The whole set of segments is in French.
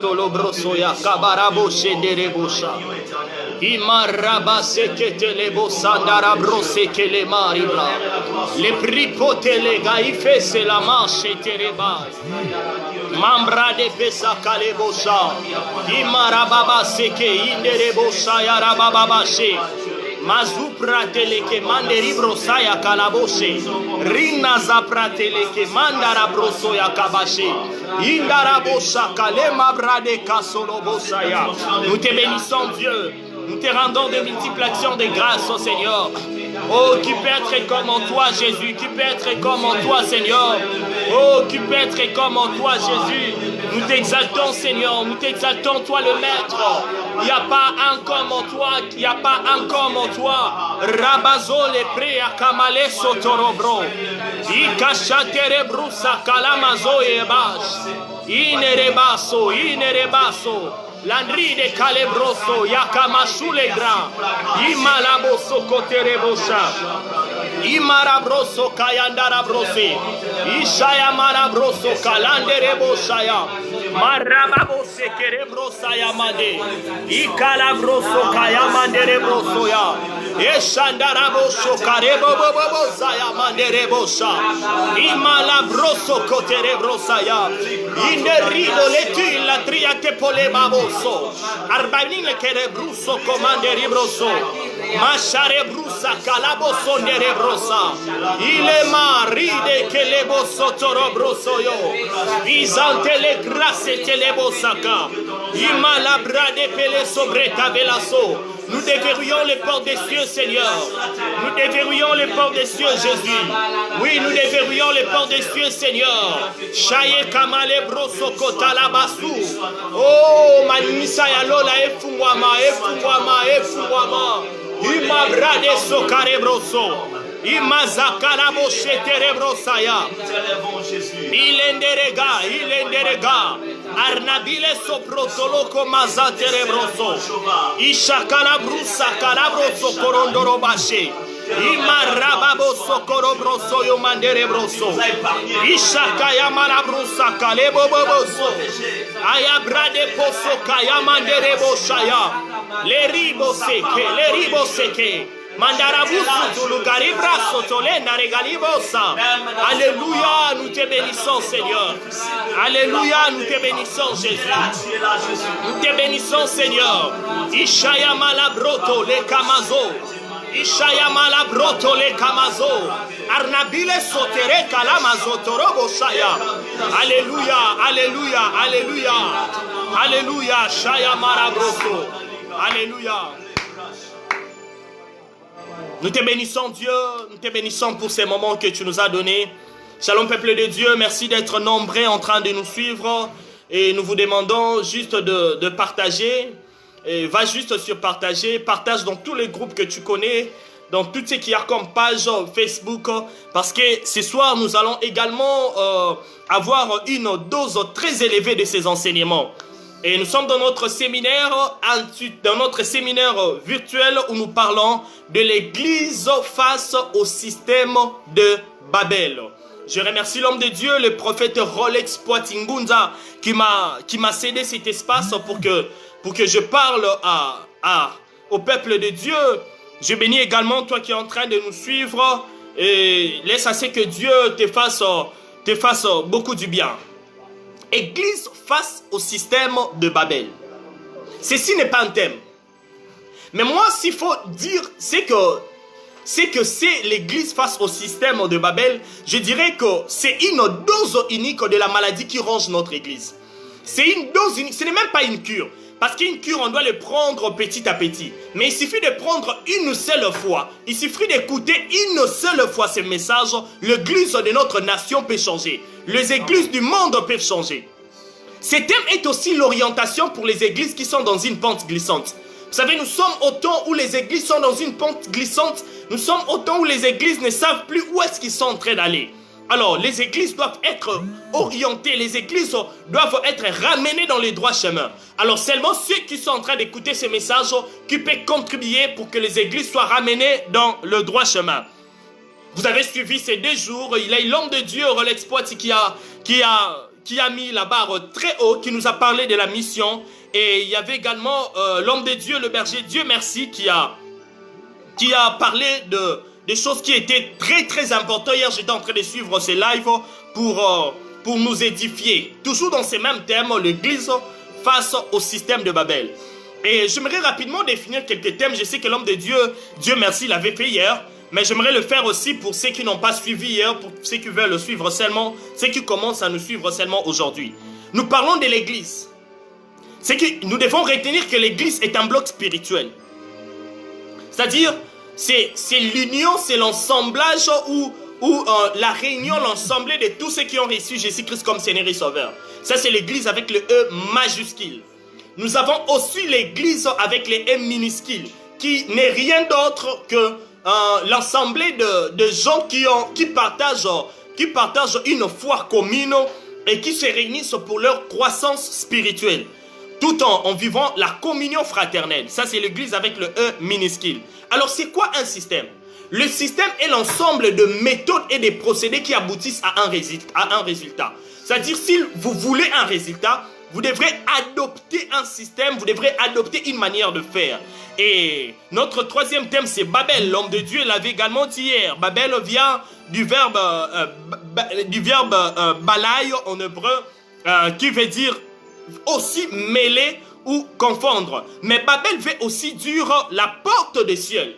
Tolobrosoya kabarabo shenderebosha imaraba seketelebosa darabrose kele maribra le pripotele gaife se la manche tereba mambra de pesa kalebosa imarababa seke inderebosha yarababa she mazupra teleke manderibro saya kalaboshe rina zapra teleke mandara broso ya kabashe indara bosha kalema brade kasolo bosaya. Nous te bénissons Dieu, nous te rendons de multiples actions de grâce au Seigneur. Oh, qui peut être comme en toi Jésus, qui peut être comme en toi Seigneur. Oh, qui peut être comme en toi Jésus. Nous t'exaltons Seigneur, nous t'exaltons toi le Maître. Il n'y a pas un comme en toi, il n'y a pas un comme en toi. Rabazo le pré à kamale sotorobro. Ikachatere brusa kalamazo ebash. Inerebaso, inerebaso. Landri de calebroso, yakamashule gra. Imalaboso koterebosha. Imarabroso kayandarabrosi. Ishaya marabroso kalandereboshaya. Marababose kerebrosaya made. Ikalabroso kayamanderebroso ya. Eshandarabosho karebobobosaya manderebosha. Imalabroso koterebrosaya. Inderido letu la triate polebabo. Arbanile kerebruso komanderibroso. Mashare brusa kalaboso nerebrosa. Ile maride keleboso torobroso yo. Visante le grasse telebosaka. Imalabra de pele sobre tabelaso. Nous déverrouillons les portes des cieux, Seigneur. Nous déverrouillons les portes des cieux, Jésus. Oui, nous déverrouillons les portes des cieux, Seigneur. Chaye kamale broso kota labasu. Oh, manimisa ya lola efungwama, efungwama, efungwama. Ima brade sokare broso. Ima zakara boshe terebrosaya. Ilenderega, ilenderega. Arnabile soprotoloko maza terebroso. Ishakala brusa kalabroso korondoro bashe. Imarababo sokorobroso yo manderebroso. Ishakaya marabrusa kaleboboboso. Ayabrade poso kaya mandereboshaya. Le ribo seke. Mandarabusu tulugari braso tolena regalibosa. Alléluia, nous te bénissons Seigneur. Alléluia, nous te bénissons Jésus. Nous te bénissons Seigneur. Ishaya malabroto le kamazo. Ishaya malabroto le kamazo. Arnabile sotere kalamazo torobo shaya. Alléluia, alléluia, alléluia. Alléluia, shaya malabroto. Alléluia. Nous te bénissons Dieu, nous te bénissons pour ces moments que tu nous as donnés. Shalom peuple de Dieu, merci d'être nombreux en train de nous suivre. Et nous vous demandons juste de partager. Et va juste sur partager, partage dans tous les groupes que tu connais, dans tout ce qu'il y a comme page Facebook. Parce que ce soir, nous allons également avoir une dose très élevée de ces enseignements. Et nous sommes dans notre séminaire virtuel où nous parlons de l'église face au système de Babel. Je remercie l'homme de Dieu, le prophète Rolex Poitingunza, qui m'a cédé cet espace pour que je parle au peuple de Dieu. Je bénis également toi qui es en train de nous suivre et laisse assez que Dieu te fasse beaucoup du bien. Église face au système de Babel. Ceci n'est pas un thème. Mais moi, s'il faut dire, c'est que c'est l'église face au système de Babel, je dirais que c'est une dose unique de la maladie qui ronge notre église. C'est une dose unique, ce n'est même pas une cure. Parce qu'une cure, on doit le prendre petit à petit. Mais il suffit de prendre une seule fois. Il suffit d'écouter une seule fois ce message. L'église de notre nation peut changer. Les églises du monde peuvent changer. Ce thème est aussi l'orientation pour les églises qui sont dans une pente glissante. Vous savez, nous sommes au temps où les églises sont dans une pente glissante. Nous sommes au temps où les églises ne savent plus où est-ce qu'ils sont en train d'aller. Alors, les églises doivent être orientées, les églises doivent être ramenées dans les droits chemins. Alors, seulement ceux qui sont en train d'écouter ces messages qui peuvent contribuer pour que les églises soient ramenées dans le droit chemin. Vous avez suivi ces 2 jours, il y a l'homme de Dieu, Rolex Poit, qui a qui a mis la barre très haut, qui nous a parlé de la mission. Et il y avait également l'homme de Dieu, le berger, Dieu merci, qui a parlé des choses qui étaient très très importantes. Hier, j'étais en train de suivre ces lives pour nous édifier. Toujours dans ces mêmes thèmes, l'église face au système de Babel. Et j'aimerais rapidement définir quelques thèmes. Je sais que l'homme de Dieu, Dieu merci, l'avait fait hier. Mais j'aimerais le faire aussi pour ceux qui n'ont pas suivi hier, pour ceux qui veulent le suivre seulement, ceux qui commencent à nous suivre seulement aujourd'hui. Nous parlons de l'église. C'est que nous devons retenir que l'église est un bloc spirituel. C'est-à-dire, c'est l'union, c'est l'assemblage ou la réunion, l'ensemble de tous ceux qui ont reçu Jésus-Christ comme Seigneur et Sauveur. Ça, c'est l'église avec le E majuscule. Nous avons aussi l'église avec les M minuscules, qui n'est rien d'autre que l'ensemble de gens qui partagent une foi commune et qui se réunissent pour leur croissance spirituelle, tout en vivant la communion fraternelle. Ça, c'est l'église avec le E minuscule. Alors, c'est quoi un système? Le système est l'ensemble de méthodes et de procédés qui aboutissent à un résultat. C'est-à-dire, si vous voulez un résultat, vous devrez adopter un système, vous devrez adopter une manière de faire. Et notre troisième thème, c'est Babel. L'homme de Dieu l'avait également dit hier. Babel vient du verbe balai en hébreu, qui veut dire aussi mêler ou confondre. Mais Babel veut aussi dire la porte des cieux.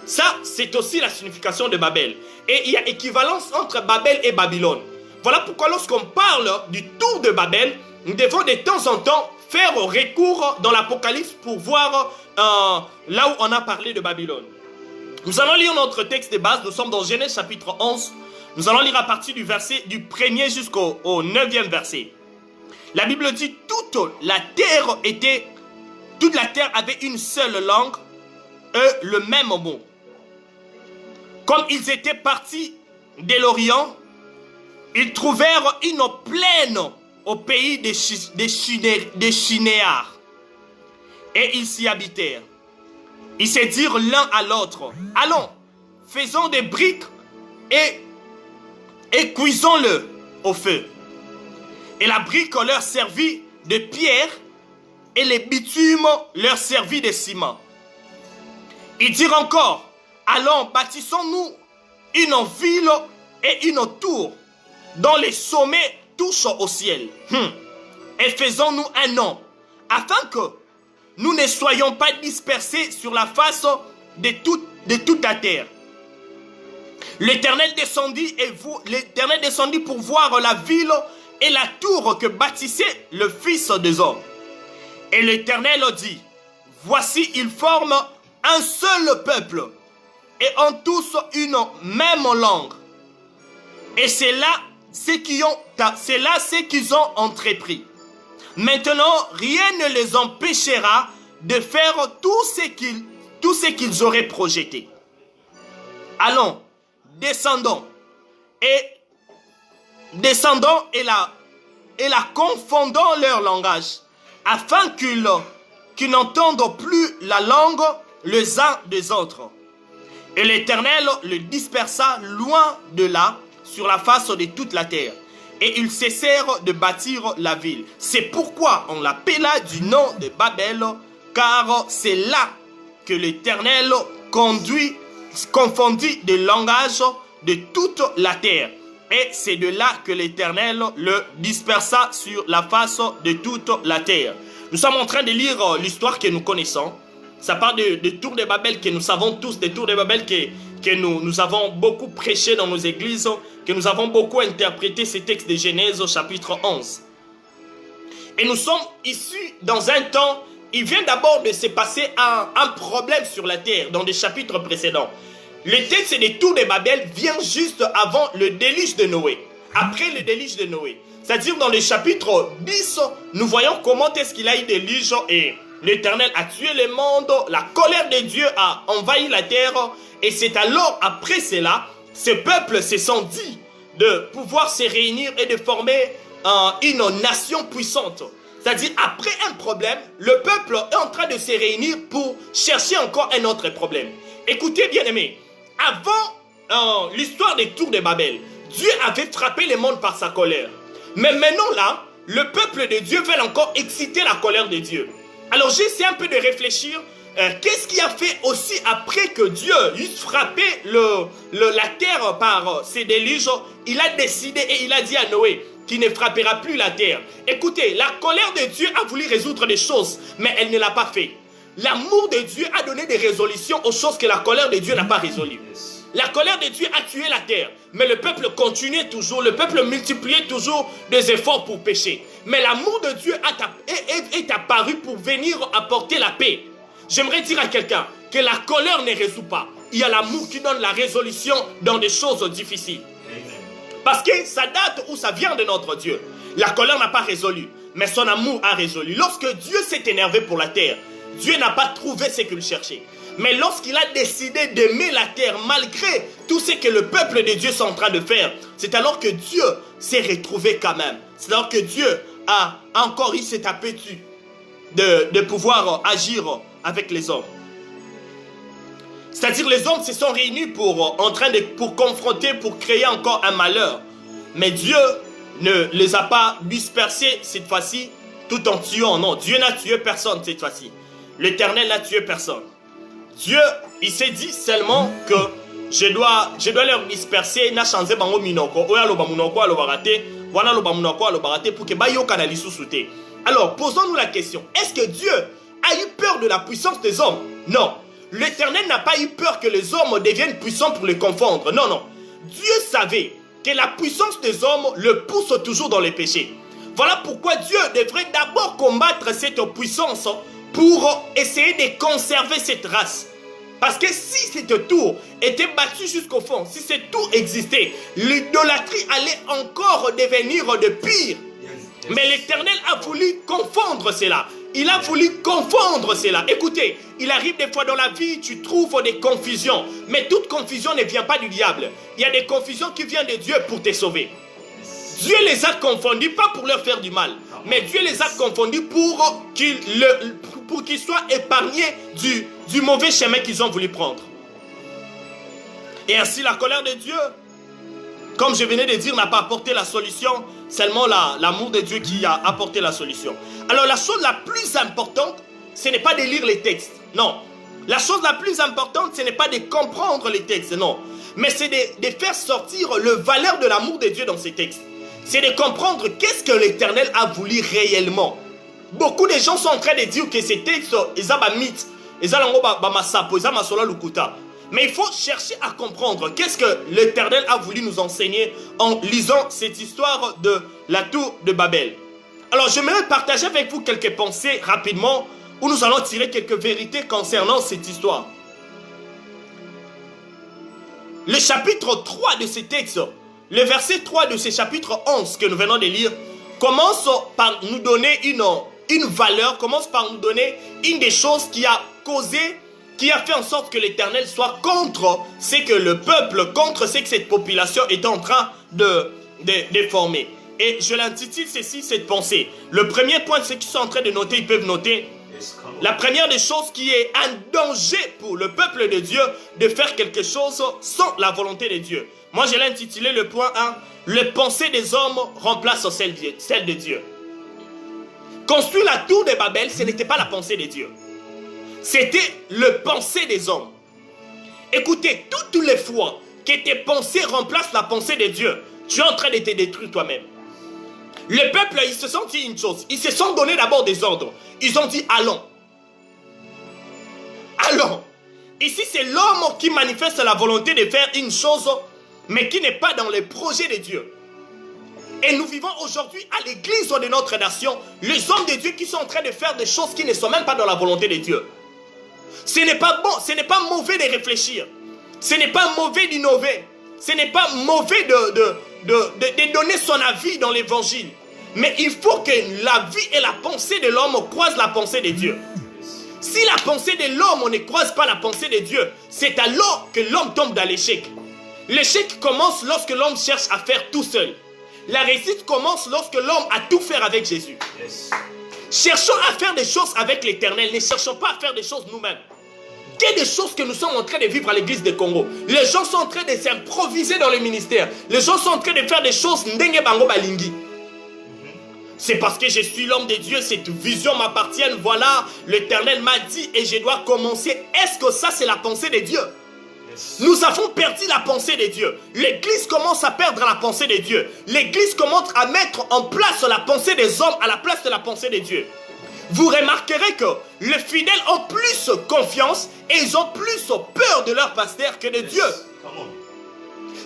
Ça, c'est aussi la signification de Babel. Et il y a équivalence entre Babel et Babylone. Voilà pourquoi lorsqu'on parle du tour de Babel, nous devons de temps en temps faire recours dans l'Apocalypse pour voir là où on a parlé de Babylone. Nous allons lire notre texte de base. Nous sommes dans Genèse chapitre 11. Nous allons lire à partir du 1er jusqu'au 9e verset. La Bible dit, toute la terre avait une seule langue et le même mot. Comme ils étaient partis de l'Orient, ils trouvèrent une plaine au pays des Shinéars. Et ils s'y habitèrent. Ils se dirent l'un à l'autre, allons, faisons des briques et cuisons-le au feu. Et la brique leur servit de pierre et les bitumes leur servit de ciment. Ils dirent encore, allons, bâtissons-nous une ville et une tour dont les sommets touchent au ciel. Et faisons-nous un nom, afin que nous ne soyons pas dispersés sur la face de toute la terre. L'Éternel descendit pour voir la ville et la tour que bâtissait le Fils des hommes. Et l'Éternel dit, voici, ils forment un seul peuple et ont tous une même langue. Et c'est là ce qu'ils ont entrepris. Maintenant, rien ne les empêchera de faire tout ce qu'ils auraient projeté. Allons, descendons et la confondons leur langage, afin qu'ils n'entendent plus la langue les uns des autres. Et l'Éternel le dispersa loin de là, sur la face de toute la terre. Et ils cessèrent de bâtir la ville. C'est pourquoi on l'appela du nom de Babel, car c'est là que l'Éternel confondit le langage de toute la terre. Et c'est de là que l'Éternel le dispersa sur la face de toute la terre. Nous sommes en train de lire l'histoire que nous connaissons. Ça parle de tour de Babel que nous savons tous, des tours de Babel que nous avons beaucoup prêché dans nos églises, que nous avons beaucoup interprété ces textes de Genèse au chapitre 11. Et nous sommes issus dans un temps, il vient d'abord de se passer un problème sur la terre dans des chapitres précédents. Le texte des tours de Babel vient juste avant le déluge de Noé, après le déluge de Noé. C'est-à-dire dans le chapitre 10, nous voyons comment est-ce qu'il a eu des déluge et l'Éternel a tué le monde, la colère de Dieu a envahi la terre. Et c'est alors, après cela, ce peuple se sont dit de pouvoir se réunir et de former une nation puissante. C'est-à-dire, après un problème, le peuple est en train de se réunir pour chercher encore un autre problème. Écoutez, bien-aimés, avant l'histoire des tours de Babel, Dieu avait frappé le monde par sa colère. Mais maintenant là, le peuple de Dieu veut encore exciter la colère de Dieu. Alors j'ai essayé un peu de réfléchir. Qu'est-ce qui a fait aussi après que Dieu eut frappé la terre par ses déluges? Il a décidé et il a dit à Noé qu'il ne frappera plus la terre. Écoutez, la colère de Dieu a voulu résoudre des choses, mais elle ne l'a pas fait. L'amour de Dieu a donné des résolutions aux choses que la colère de Dieu n'a pas résolues. La colère de Dieu a tué la terre, mais le peuple continuait toujours, le peuple multipliait toujours des efforts pour pécher. Mais l'amour de Dieu est apparu pour venir apporter la paix. J'aimerais dire à quelqu'un que la colère ne résout pas. Il y a l'amour qui donne la résolution dans des choses difficiles. Parce que ça date ou ça vient de notre Dieu. La colère n'a pas résolu, mais son amour a résolu. Lorsque Dieu s'est énervé pour la terre, Dieu n'a pas trouvé ce qu'il cherchait. Mais lorsqu'il a décidé d'aimer la terre, malgré tout ce que le peuple de Dieu est en train de faire, c'est alors que Dieu s'est retrouvé quand même. C'est alors que Dieu a encore eu cet appétit de pouvoir agir avec les hommes. C'est-à-dire les hommes se sont réunis pour confronter, pour créer encore un malheur. Mais Dieu ne les a pas dispersés cette fois-ci tout en tuant. Non, Dieu n'a tué personne cette fois-ci. L'Éternel n'a tué personne. Dieu, il s'est dit seulement que je dois leur disperser, n'a changé bango minoko, oya lo bamunoko lo barate, voilà lo bamunoko lo barate pour que bayo kanali sous-souté. Alors, posons-nous la question, est-ce que Dieu a eu peur de la puissance des hommes? Non. L'Éternel n'a pas eu peur que les hommes deviennent puissants pour les confondre. Non, non. Dieu savait que la puissance des hommes le pousse toujours dans les péchés. Voilà pourquoi Dieu devrait d'abord combattre cette puissance pour essayer de conserver cette race. Parce que si cette tour était battue jusqu'au fond, si cette tour existait, l'idolâtrie allait encore devenir de pire. Mais l'Éternel a voulu confondre cela. Il a voulu confondre cela. Écoutez, il arrive des fois dans la vie, tu trouves des confusions. Mais toute confusion ne vient pas du diable. Il y a des confusions qui viennent de Dieu pour te sauver. Dieu les a confondus, pas pour leur faire du mal, mais Dieu les a confondus pour qu'ils soient épargnés du mauvais chemin qu'ils ont voulu prendre. Et ainsi la colère de Dieu, comme je venais de dire, n'a pas apporté la solution, seulement l'amour de Dieu qui a apporté la solution. Alors la chose la plus importante, ce n'est pas de lire les textes, non. La chose la plus importante, ce n'est pas de comprendre les textes, non. Mais c'est de faire sortir le valeur de l'amour de Dieu dans ces textes. C'est de comprendre qu'est-ce que l'Éternel a voulu réellement. Beaucoup de gens sont en train de dire que ces textes, ils ont un mythe, ils ont un mais il faut chercher à comprendre qu'est-ce que l'Éternel a voulu nous enseigner en lisant cette histoire de la tour de Babel. Alors j'aimerais partager avec vous quelques pensées rapidement où nous allons tirer quelques vérités concernant cette histoire. Le chapitre 3 de ce texte, le verset 3 de ce chapitre 11 que nous venons de lire, commence par nous donner une valeur, commence par nous donner une des choses qui a causé, qui a fait en sorte que l'Éternel soit contre ce que le peuple, contre ce que cette population est en train de former. Et je l'intitule ceci, cette pensée. Le premier point, ceux qui sont en train de noter, ils peuvent noter. La première des choses qui est un danger pour le peuple de Dieu de faire quelque chose sans la volonté de Dieu. Moi, je l'ai intitulé le point 1, les pensées des hommes remplacent celles de Dieu. Construire la tour de Babel, ce n'était pas la pensée de Dieu. C'était le pensée des hommes. Écoutez, toutes les fois que tes pensées remplacent la pensée de Dieu, tu es en train de te détruire toi-même. Le peuple, ils se sont dit une chose. Ils se sont donné d'abord des ordres. Ils ont dit allons. Allons. Ici, c'est l'homme qui manifeste la volonté de faire une chose, mais qui n'est pas dans les projets de Dieu. Et nous vivons aujourd'hui à l'église de notre nation, les hommes de Dieu qui sont en train de faire des choses qui ne sont même pas dans la volonté de Dieu. Ce n'est pas bon, ce n'est pas mauvais de réfléchir. Ce n'est pas mauvais d'innover. Ce n'est pas mauvais de donner son avis dans l'évangile. Mais il faut que la vie et la pensée de l'homme croisent la pensée de Dieu. Si la pensée de l'homme ne croise pas la pensée de Dieu, c'est alors que l'homme tombe dans l'échec. L'échec commence lorsque l'homme cherche à faire tout seul. La réussite commence lorsque l'homme a tout fait avec Jésus. Yes. Cherchons à faire des choses avec l'Éternel. Ne cherchons pas à faire des choses nous-mêmes. Quelles des choses que nous sommes en train de vivre à l'église de Congo. Les gens sont en train de s'improviser dans le ministère. Les gens sont en train de faire des choses ndenge bango balingi. C'est parce que je suis l'homme de Dieu, cette vision m'appartient. Voilà, l'Éternel m'a dit et je dois commencer. Est-ce que ça, c'est la pensée de Dieu? Nous avons perdu la pensée de Dieu. L'Église commence à perdre la pensée de Dieu. L'Église commence à mettre en place la pensée des hommes à la place de la pensée de Dieu. Vous remarquerez que les fidèles ont plus confiance et ils ont plus peur de leur pasteur que de Dieu.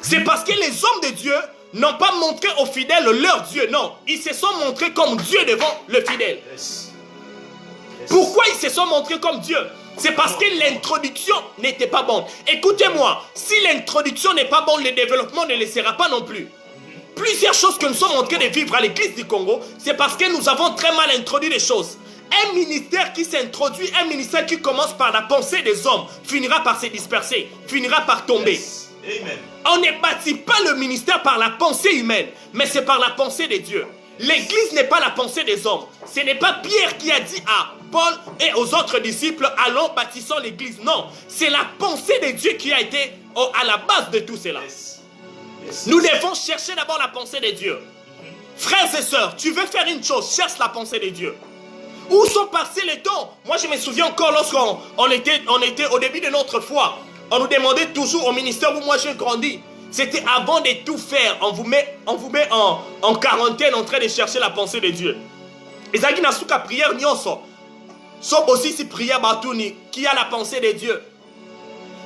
C'est parce que les hommes de Dieu n'ont pas montré aux fidèles leur Dieu. Non, ils se sont montrés comme Dieu devant le fidèle. Pourquoi ils se sont montrés comme Dieu? C'est parce que l'introduction n'était pas bonne. Écoutez-moi, si l'introduction n'est pas bonne, le développement ne le sera pas non plus. Plusieurs choses que nous sommes en train de vivre à l'église du Congo, c'est parce que nous avons très mal introduit les choses. Un ministère qui s'introduit, un ministère qui commence par la pensée des hommes, finira par se disperser, finira par tomber. Amen. On ne bâtit pas le ministère par la pensée humaine, mais c'est par la pensée de Dieu. L'église n'est pas la pensée des hommes. Ce n'est pas Pierre qui a dit à Paul et aux autres disciples, allons bâtissons l'église. Non, c'est la pensée de Dieu qui a été à la base de tout cela. Nous devons chercher d'abord la pensée de Dieu. Frères et sœurs, tu veux faire une chose, cherche la pensée de Dieu. Où sont passés les temps? Moi je me souviens encore lorsqu'on était au début de notre foi. On nous demandait toujours au ministère où moi j'ai grandi. C'était avant de tout faire. On vous met en quarantaine en train de chercher la pensée de Dieu. Ezaki nasuka prière nyonso. Sauf aussi si prière batuni qui a la pensée de Dieu.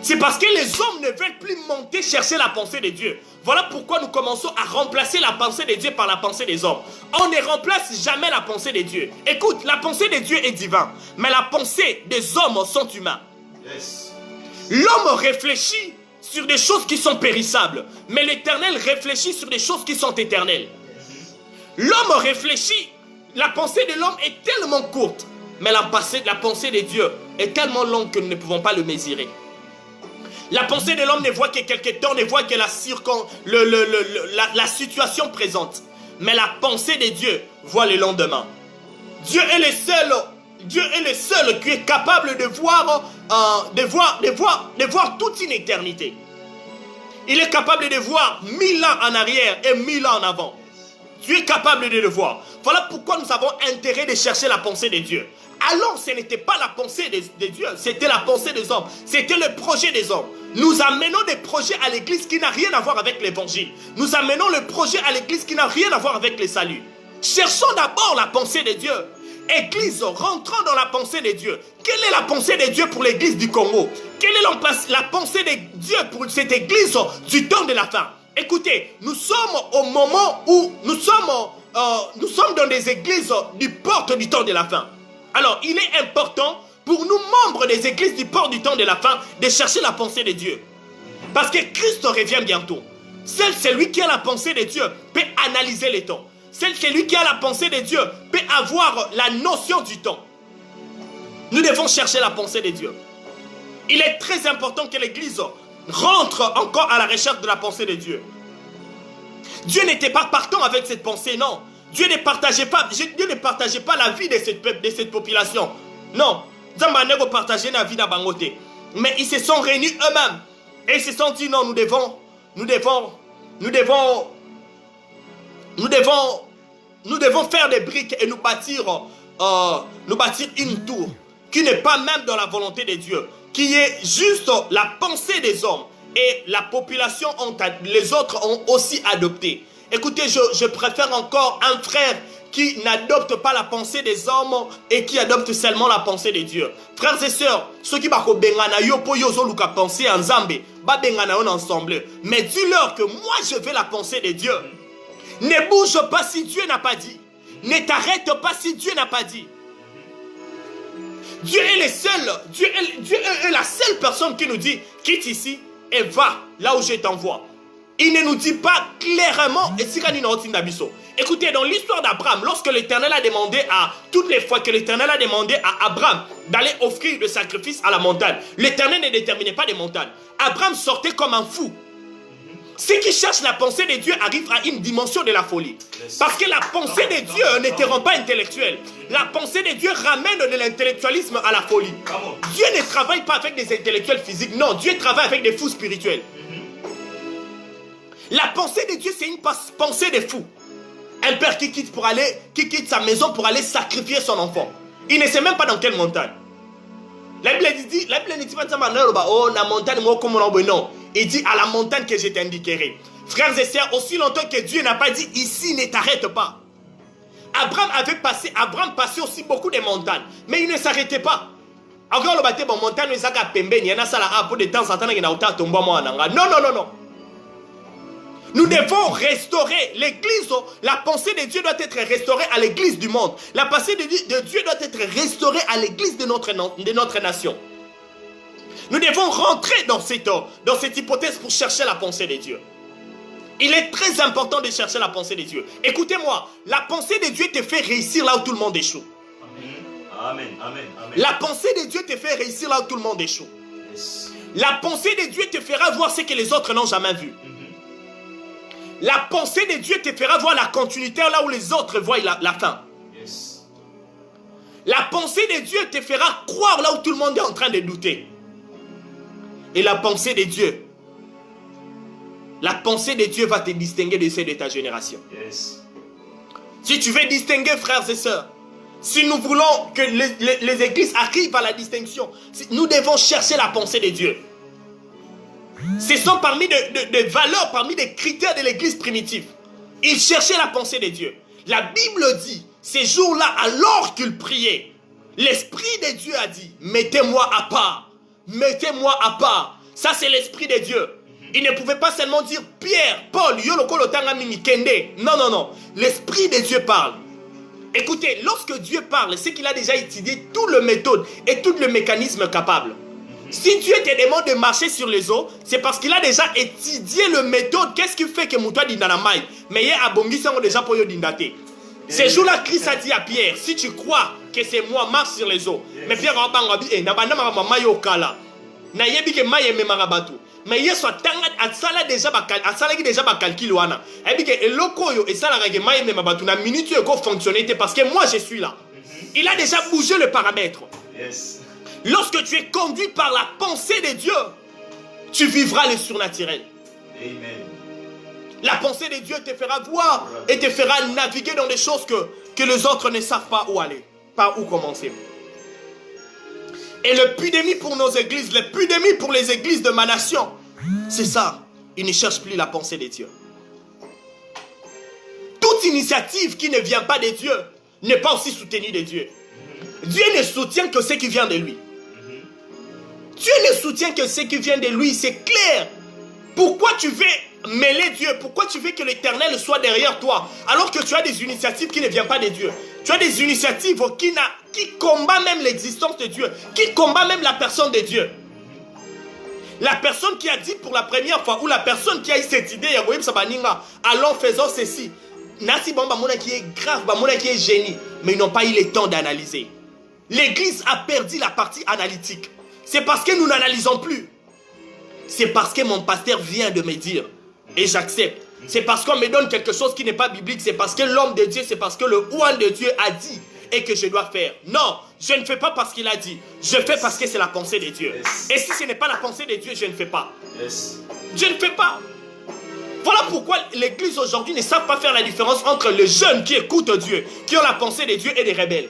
C'est parce que les hommes ne veulent plus monter chercher la pensée de Dieu. Voilà pourquoi nous commençons à remplacer la pensée de Dieu par la pensée des hommes. On ne remplace jamais la pensée de Dieu. Écoute, la pensée de Dieu est divine, mais la pensée des hommes sont humains. Yes. L'homme réfléchit sur des choses qui sont périssables, mais l'Éternel réfléchit sur des choses qui sont éternelles. L'homme réfléchit, la pensée de l'homme est tellement courte, mais la pensée de Dieu est tellement longue que nous ne pouvons pas le mesurer. La pensée de l'homme ne voit que quelques temps, ne voit que la situation présente. Mais la pensée de Dieu voit le lendemain. Dieu est le seul qui est capable de voir toute une éternité. Il est capable de voir 1000 ans en arrière et 1000 ans en avant. Dieu est capable de le voir. Voilà pourquoi nous avons intérêt de chercher la pensée de Dieu. Alors ce n'était pas la pensée de Dieu, c'était la pensée des hommes. C'était le projet des hommes. Nous amenons des projets à l'église qui n'a rien à voir avec l'évangile. Nous amenons le projet à l'église qui n'a rien à voir avec le salut. Cherchons d'abord la pensée de Dieu. Église, rentrons dans la pensée de Dieu. Quelle est la pensée de Dieu pour l'église du Congo? Quelle est la pensée de Dieu pour cette église du temps de la fin? Écoutez, nous sommes au moment où nous sommes dans des églises du porte du temps de la fin. Alors, il est important pour nous, membres des églises du port du temps de la fin, de chercher la pensée de Dieu. Parce que Christ revient bientôt. Seul celui qui a la pensée de Dieu peut analyser les temps. Seul celui qui a la pensée de Dieu peut avoir la notion du temps. Nous devons chercher la pensée de Dieu. Il est très important que l'église rentre encore à la recherche de la pensée de Dieu. Dieu n'était pas partant avec cette pensée, non. Dieu ne partageait pas la vie de cette population. Non. Zambanego partageait la vie d'Abangote. Mais ils se sont réunis eux-mêmes. Et ils se sont dit non, nous devons faire des briques et nous bâtir une tour qui n'est pas même dans la volonté de Dieu, qui est juste la pensée des hommes. Et la population, les autres ont aussi adopté. Écoutez, je préfère encore un frère qui n'adopte pas la pensée des hommes et qui adopte seulement la pensée de Dieu. Frères et sœurs, ceux qui bako bengana yo po yo zoluka penser en Zambé, ba bengana on ensemble. Mais dis-leur que moi je veux la pensée de Dieu. Ne bouge pas si Dieu n'a pas dit. Ne t'arrête pas si Dieu n'a pas dit. Dieu est le seul, Dieu est la seule personne qui nous dit quitte ici et va là où je t'envoie. Il ne nous dit pas clairement. Écoutez, dans l'histoire d'Abraham, lorsque l'Éternel a demandé toutes les fois que l'Éternel a demandé à Abraham d'aller offrir le sacrifice à la montagne, l'Éternel ne déterminait pas des montagnes. Abraham sortait comme un fou. Ceux qui cherchent la pensée de Dieu arrivent à une dimension de la folie. Parce que la pensée de Dieu ne te rend pas intellectuel. La pensée de Dieu ramène de l'intellectualisme à la folie. Dieu ne travaille pas avec des intellectuels physiques. Non, Dieu travaille avec des fous spirituels. La pensée de Dieu, c'est une pensée de fou. Un père qui quitte sa maison pour aller sacrifier son enfant. Il ne sait même pas dans quelle montagne. La Bible dit oh, la montagne, non. Il dit à la montagne que je t'indiquerai. Frères et sœurs, aussi longtemps que Dieu n'a pas dit ici, ne t'arrête pas. Abraham passait aussi beaucoup de montagnes, mais il ne s'arrêtait pas. Encore le bâtiment bon montagne, il s'agit de il y en a ça là pour de temps en temps, il y a autant de tombeaux. Non. Nous devons restaurer l'église. La pensée de Dieu doit être restaurée à l'église du monde. La pensée de Dieu doit être restaurée à l'église de notre nation. Nous devons rentrer dans cette hypothèse pour chercher la pensée de Dieu. Il est très important de chercher la pensée de Dieu. Écoutez-moi, la pensée de Dieu te fait réussir là où tout le monde échoue. Amen. La pensée de Dieu te fait réussir là où tout le monde échoue. Yes. La pensée de Dieu te fera voir ce que les autres n'ont jamais vu. La pensée de Dieu te fera voir la continuité là où les autres voient la fin. Yes. La pensée de Dieu te fera croire là où tout le monde est en train de douter. Et la pensée de Dieu va te distinguer de celle de ta génération. Yes. Si tu veux distinguer, frères et sœurs, si nous voulons que les églises arrivent à la distinction, nous devons chercher la pensée de Dieu. Ce sont parmi des valeurs, parmi des critères de l'église primitive. Ils cherchaient la pensée de Dieu. La Bible dit, ces jours-là, alors qu'ils priaient, l'Esprit de Dieu a dit, mettez-moi à part. Mettez-moi à part. Ça, c'est l'Esprit de Dieu. Il ne pouvait pas seulement dire Pierre, Paul, non. L'Esprit de Dieu parle. Écoutez, lorsque Dieu parle, c'est qu'il a déjà étudié tout le méthode et tout le mécanisme capable. Si Dieu te demande de marcher sur les eaux, c'est parce qu'il a déjà étudié le méthode. Qu'est-ce qui fait que Moutoua Dindanamai, mais il y a Bongi Sango déjà pour Yodindate. Ces jours-là, Christ a dit à Pierre, si tu crois que c'est moi, marche sur les eaux. Mais Pierre a dit, mais il soit asala déjà calcul wana. Et puis que lokoyo et ça la règle mai même batu na minute yo fonctionner parce que moi je suis là. Il a déjà bougé le paramètre. Yes. Lorsque tu es conduit par la pensée de Dieu, tu vivras le surnaturel. Amen. La pensée de Dieu te fera voir et te fera naviguer dans des choses que les autres ne savent pas où aller, pas où commencer. Et le l'épidémie pour nos églises, l'épidémie pour les églises de ma nation, c'est ça. Ils ne cherchent plus la pensée de Dieu. Toute initiative qui ne vient pas de Dieu n'est pas aussi soutenue de Dieu. Dieu ne soutient que ce qui vient de lui. Dieu ne soutient que ce qui vient de lui, c'est clair. Pourquoi tu veux mêler Dieu? Pourquoi tu veux que l'Éternel soit derrière toi alors que tu as des initiatives qui ne viennent pas de Dieu? Tu as des initiatives qui combattent même l'existence de Dieu, qui combattent même la personne de Dieu. La personne qui a dit pour la première fois, ou la personne qui a eu cette idée, allons faisons ceci. Nasi Bamba Mona qui est grave, Mona qui est génie, mais ils n'ont pas eu le temps d'analyser. L'église a perdu la partie analytique. C'est parce que nous n'analysons plus. C'est parce que mon pasteur vient de me dire, et j'accepte. C'est parce qu'on me donne quelque chose qui n'est pas biblique. C'est parce que l'homme de Dieu, c'est parce que le roi de Dieu a dit et que je dois faire. Non, je ne fais pas parce qu'il a dit. Je fais parce que c'est la pensée de Dieu. Yes. Et si ce n'est pas la pensée de Dieu, je ne fais pas. Yes. Je ne fais pas. Voilà pourquoi l'église aujourd'hui ne sait pas faire la différence entre les jeunes qui écoutent Dieu, qui ont la pensée de Dieu et les rebelles.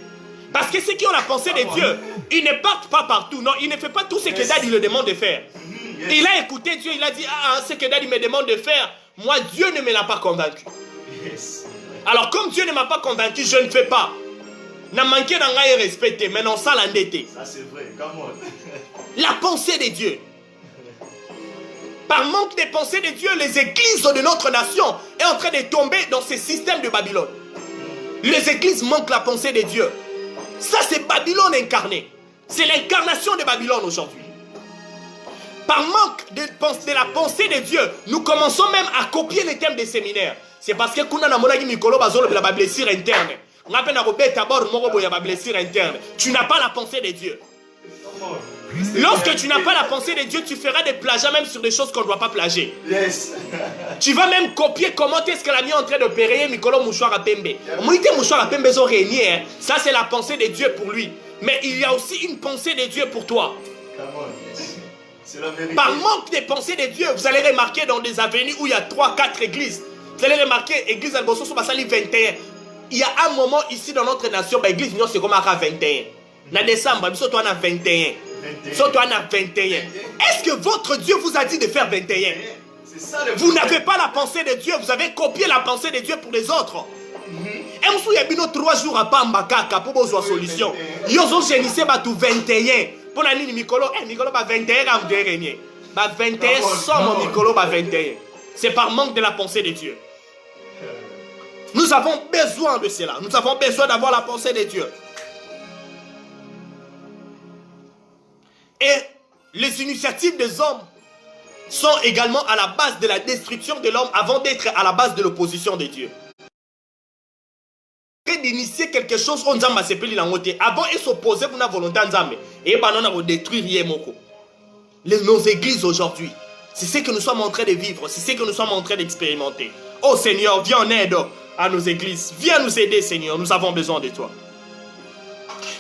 Parce que ceux qui ont la pensée de Dieu, ils ne partent pas partout. Non, ils ne font pas tout ce que Daddy le demande de faire. Il a écouté Dieu, il a dit, ce que Daddy me demande de faire, moi Dieu ne me l'a pas convaincu. Alors comme Dieu ne m'a pas convaincu, je ne fais pas. N'a manqué d'en respecter, mais non ça l'endetté. Ça c'est vrai, come on. La pensée de Dieu. Par manque de pensée de Dieu, les églises de notre nation sont en train de tomber dans ce système de Babylone. Les églises manquent la pensée de Dieu. Ça c'est Babylone incarnée. C'est l'incarnation de Babylone aujourd'hui. Par manque de la pensée de Dieu, nous commençons même à copier les thèmes des séminaires. C'est parce que la blessure interne. Tu n'as pas la pensée de Dieu. Lorsque tu n'as pas la pensée de Dieu, tu feras des plagiats même sur des choses qu'on ne doit pas plagier. Yes. Tu vas même copier comment est-ce que l'ami est en train d'opérer Mikolo Mouchoir à Pembe. Mouchoir à Pembe, ça c'est la pensée de Dieu pour lui. Mais il y a aussi une pensée de Dieu pour toi. C'est la vérité. Par manque de pensée de Dieu, vous allez remarquer dans des avenues où il y a 3-4 églises. Vous allez remarquer, l'église Albosso sur Basali 21. Il y a un moment ici dans notre nation, l'église Union c'est comme à 21. En décembre, nous sommes à 21. Nous sommes à 21. Est-ce que votre Dieu vous a dit de faire 21? Vous n'avez pas la pensée de Dieu, vous avez copié la pensée de Dieu pour les autres. Et vous avez 3 jours à Pambakaka pour vos solutions. Ils ont génissé 21. Pour la ligne Mikolo, Mikolo 21 à vous dernier. 21 sans Mikolo 21. C'est par manque de la pensée de Dieu. Nous avons besoin de cela. Nous avons besoin d'avoir la pensée de Dieu. Et les initiatives des hommes sont également à la base de la destruction de l'homme avant d'être à la base de l'opposition de Dieu. D'initier quelque chose on Nzamba sepeli la ngote avant et s'opposer pour la volonté Nzambe et ben on a détruire moko. Nos églises aujourd'hui, c'est ce que nous sommes en train de vivre, c'est ce que nous sommes en train d'expérimenter. Oh Seigneur, viens en aide à nos églises, viens nous aider Seigneur, nous avons besoin de toi.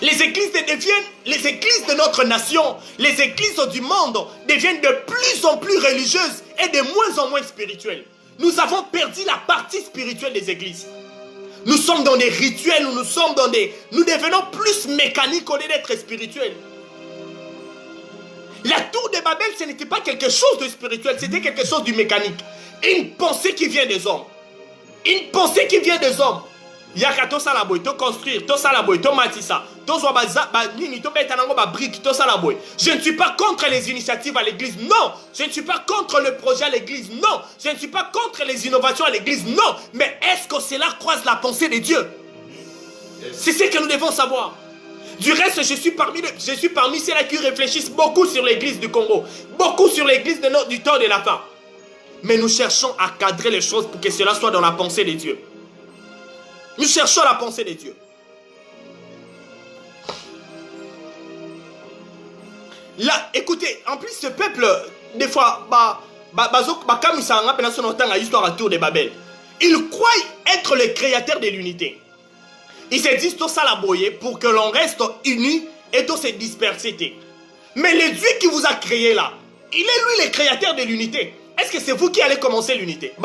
Les églises de notre nation, les églises du monde deviennent de plus en plus religieuses et de moins en moins spirituelles. Nous avons perdu la partie spirituelle des églises. Nous sommes dans des rituels, nous devenons plus mécaniques au lieu d'être spirituels. La tour de Babel, ce n'était pas quelque chose de spirituel, c'était quelque chose de mécanique. Une pensée qui vient des hommes. Une pensée qui vient des hommes. Yaka to salaboy, to construire, to salaboy, to matissa, to zoabaza, nini, to betanango ba brique, to salaboy. Je ne suis pas contre les initiatives à l'église, non. Je ne suis pas contre le projet à l'église, non. Je ne suis pas contre les innovations à l'église, non. Mais est-ce que cela croise la pensée de Dieu? C'est ce que nous devons savoir. Du reste, je suis parmi ceux-là qui réfléchissent beaucoup sur l'église du Congo, beaucoup sur l'église du temps de la fin. Mais nous cherchons à cadrer les choses pour que cela soit dans la pensée de Dieu. Nous cherchons la pensée de Dieu. Là, écoutez, en plus ce peuple, des fois, il croit être le créateur de l'unité. Ils se disent tout ça la boyer pour que l'on reste unis et tout se disperser. Mais le Dieu qui vous a créé là, il est lui le créateur de l'unité. Est-ce que c'est vous qui allez commencer l'unité?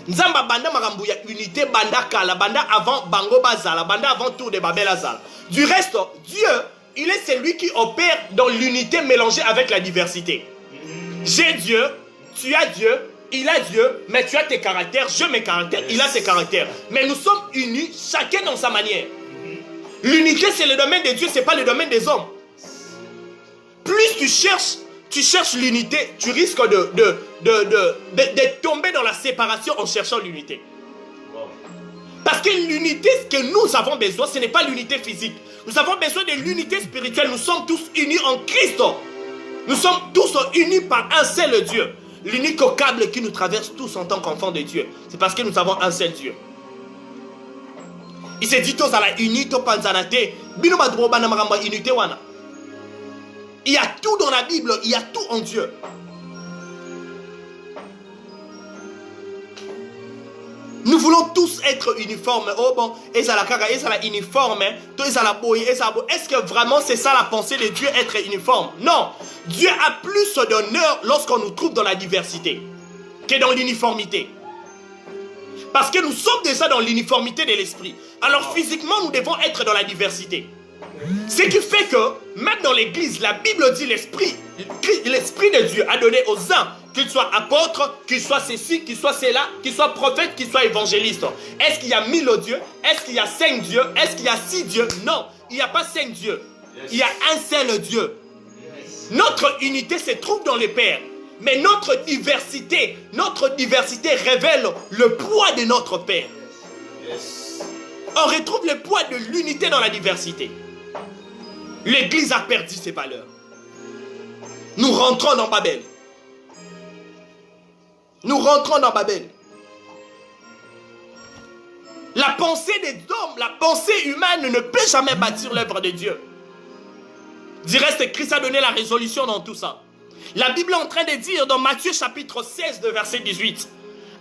Nzamba banda marambuya unité banda kala banda avant bango bazala banda avant tour de Babel azala. Du reste, Dieu, il est celui qui opère dans l'unité mélangée avec la diversité. J'ai Dieu, tu as Dieu, il a Dieu, mais tu as tes caractères, je mes caractères, il a ses caractères. Mais nous sommes unis, chacun dans sa manière. L'unité c'est le domaine de Dieu, c'est pas le domaine des hommes. Plus tu cherches l'unité, tu risques de tomber dans la séparation en cherchant l'unité. Parce que l'unité que nous avons besoin, ce n'est pas l'unité physique. Nous avons besoin de l'unité spirituelle. Nous sommes tous unis en Christ. Nous sommes tous unis par un seul Dieu. L'unique câble qui nous traverse tous en tant qu'enfants de Dieu. C'est parce que nous avons un seul Dieu. Il s'est dit tous à la unité, panzanate. Unité wana. Il y a tout dans la Bible, il y a tout en Dieu. Nous voulons tous être uniformes. Oh bon, uniforme. Est-ce que vraiment c'est ça la pensée de Dieu, être uniforme? Non. Dieu a plus d'honneur lorsqu'on nous trouve dans la diversité que dans l'uniformité. Parce que nous sommes déjà dans l'uniformité de l'esprit. Alors physiquement, nous devons être dans la diversité. Ce qui fait que, même dans l'église, la Bible dit l'esprit de Dieu a donné aux uns, qu'ils soient apôtres, qu'ils soient ceci, qu'ils soient cela, qu'ils soient prophètes, qu'ils soient évangélistes. Est-ce qu'il y a 1000 dieux? Est-ce qu'il y a 5 dieux? Est-ce qu'il y a 6 dieux? Non, il n'y a pas 5 dieux. Il y a un seul Dieu. Notre unité se trouve dans les pères. Mais notre diversité révèle le poids de notre Père. On retrouve le poids de l'unité dans la diversité. L'église a perdu ses valeurs. Nous rentrons dans Babel. Nous rentrons dans Babel. La pensée des hommes, la pensée humaine ne peut jamais bâtir l'œuvre de Dieu. Du reste, Christ a donné la résolution dans tout ça. La Bible est en train de dire dans Matthieu chapitre 16, de verset 18,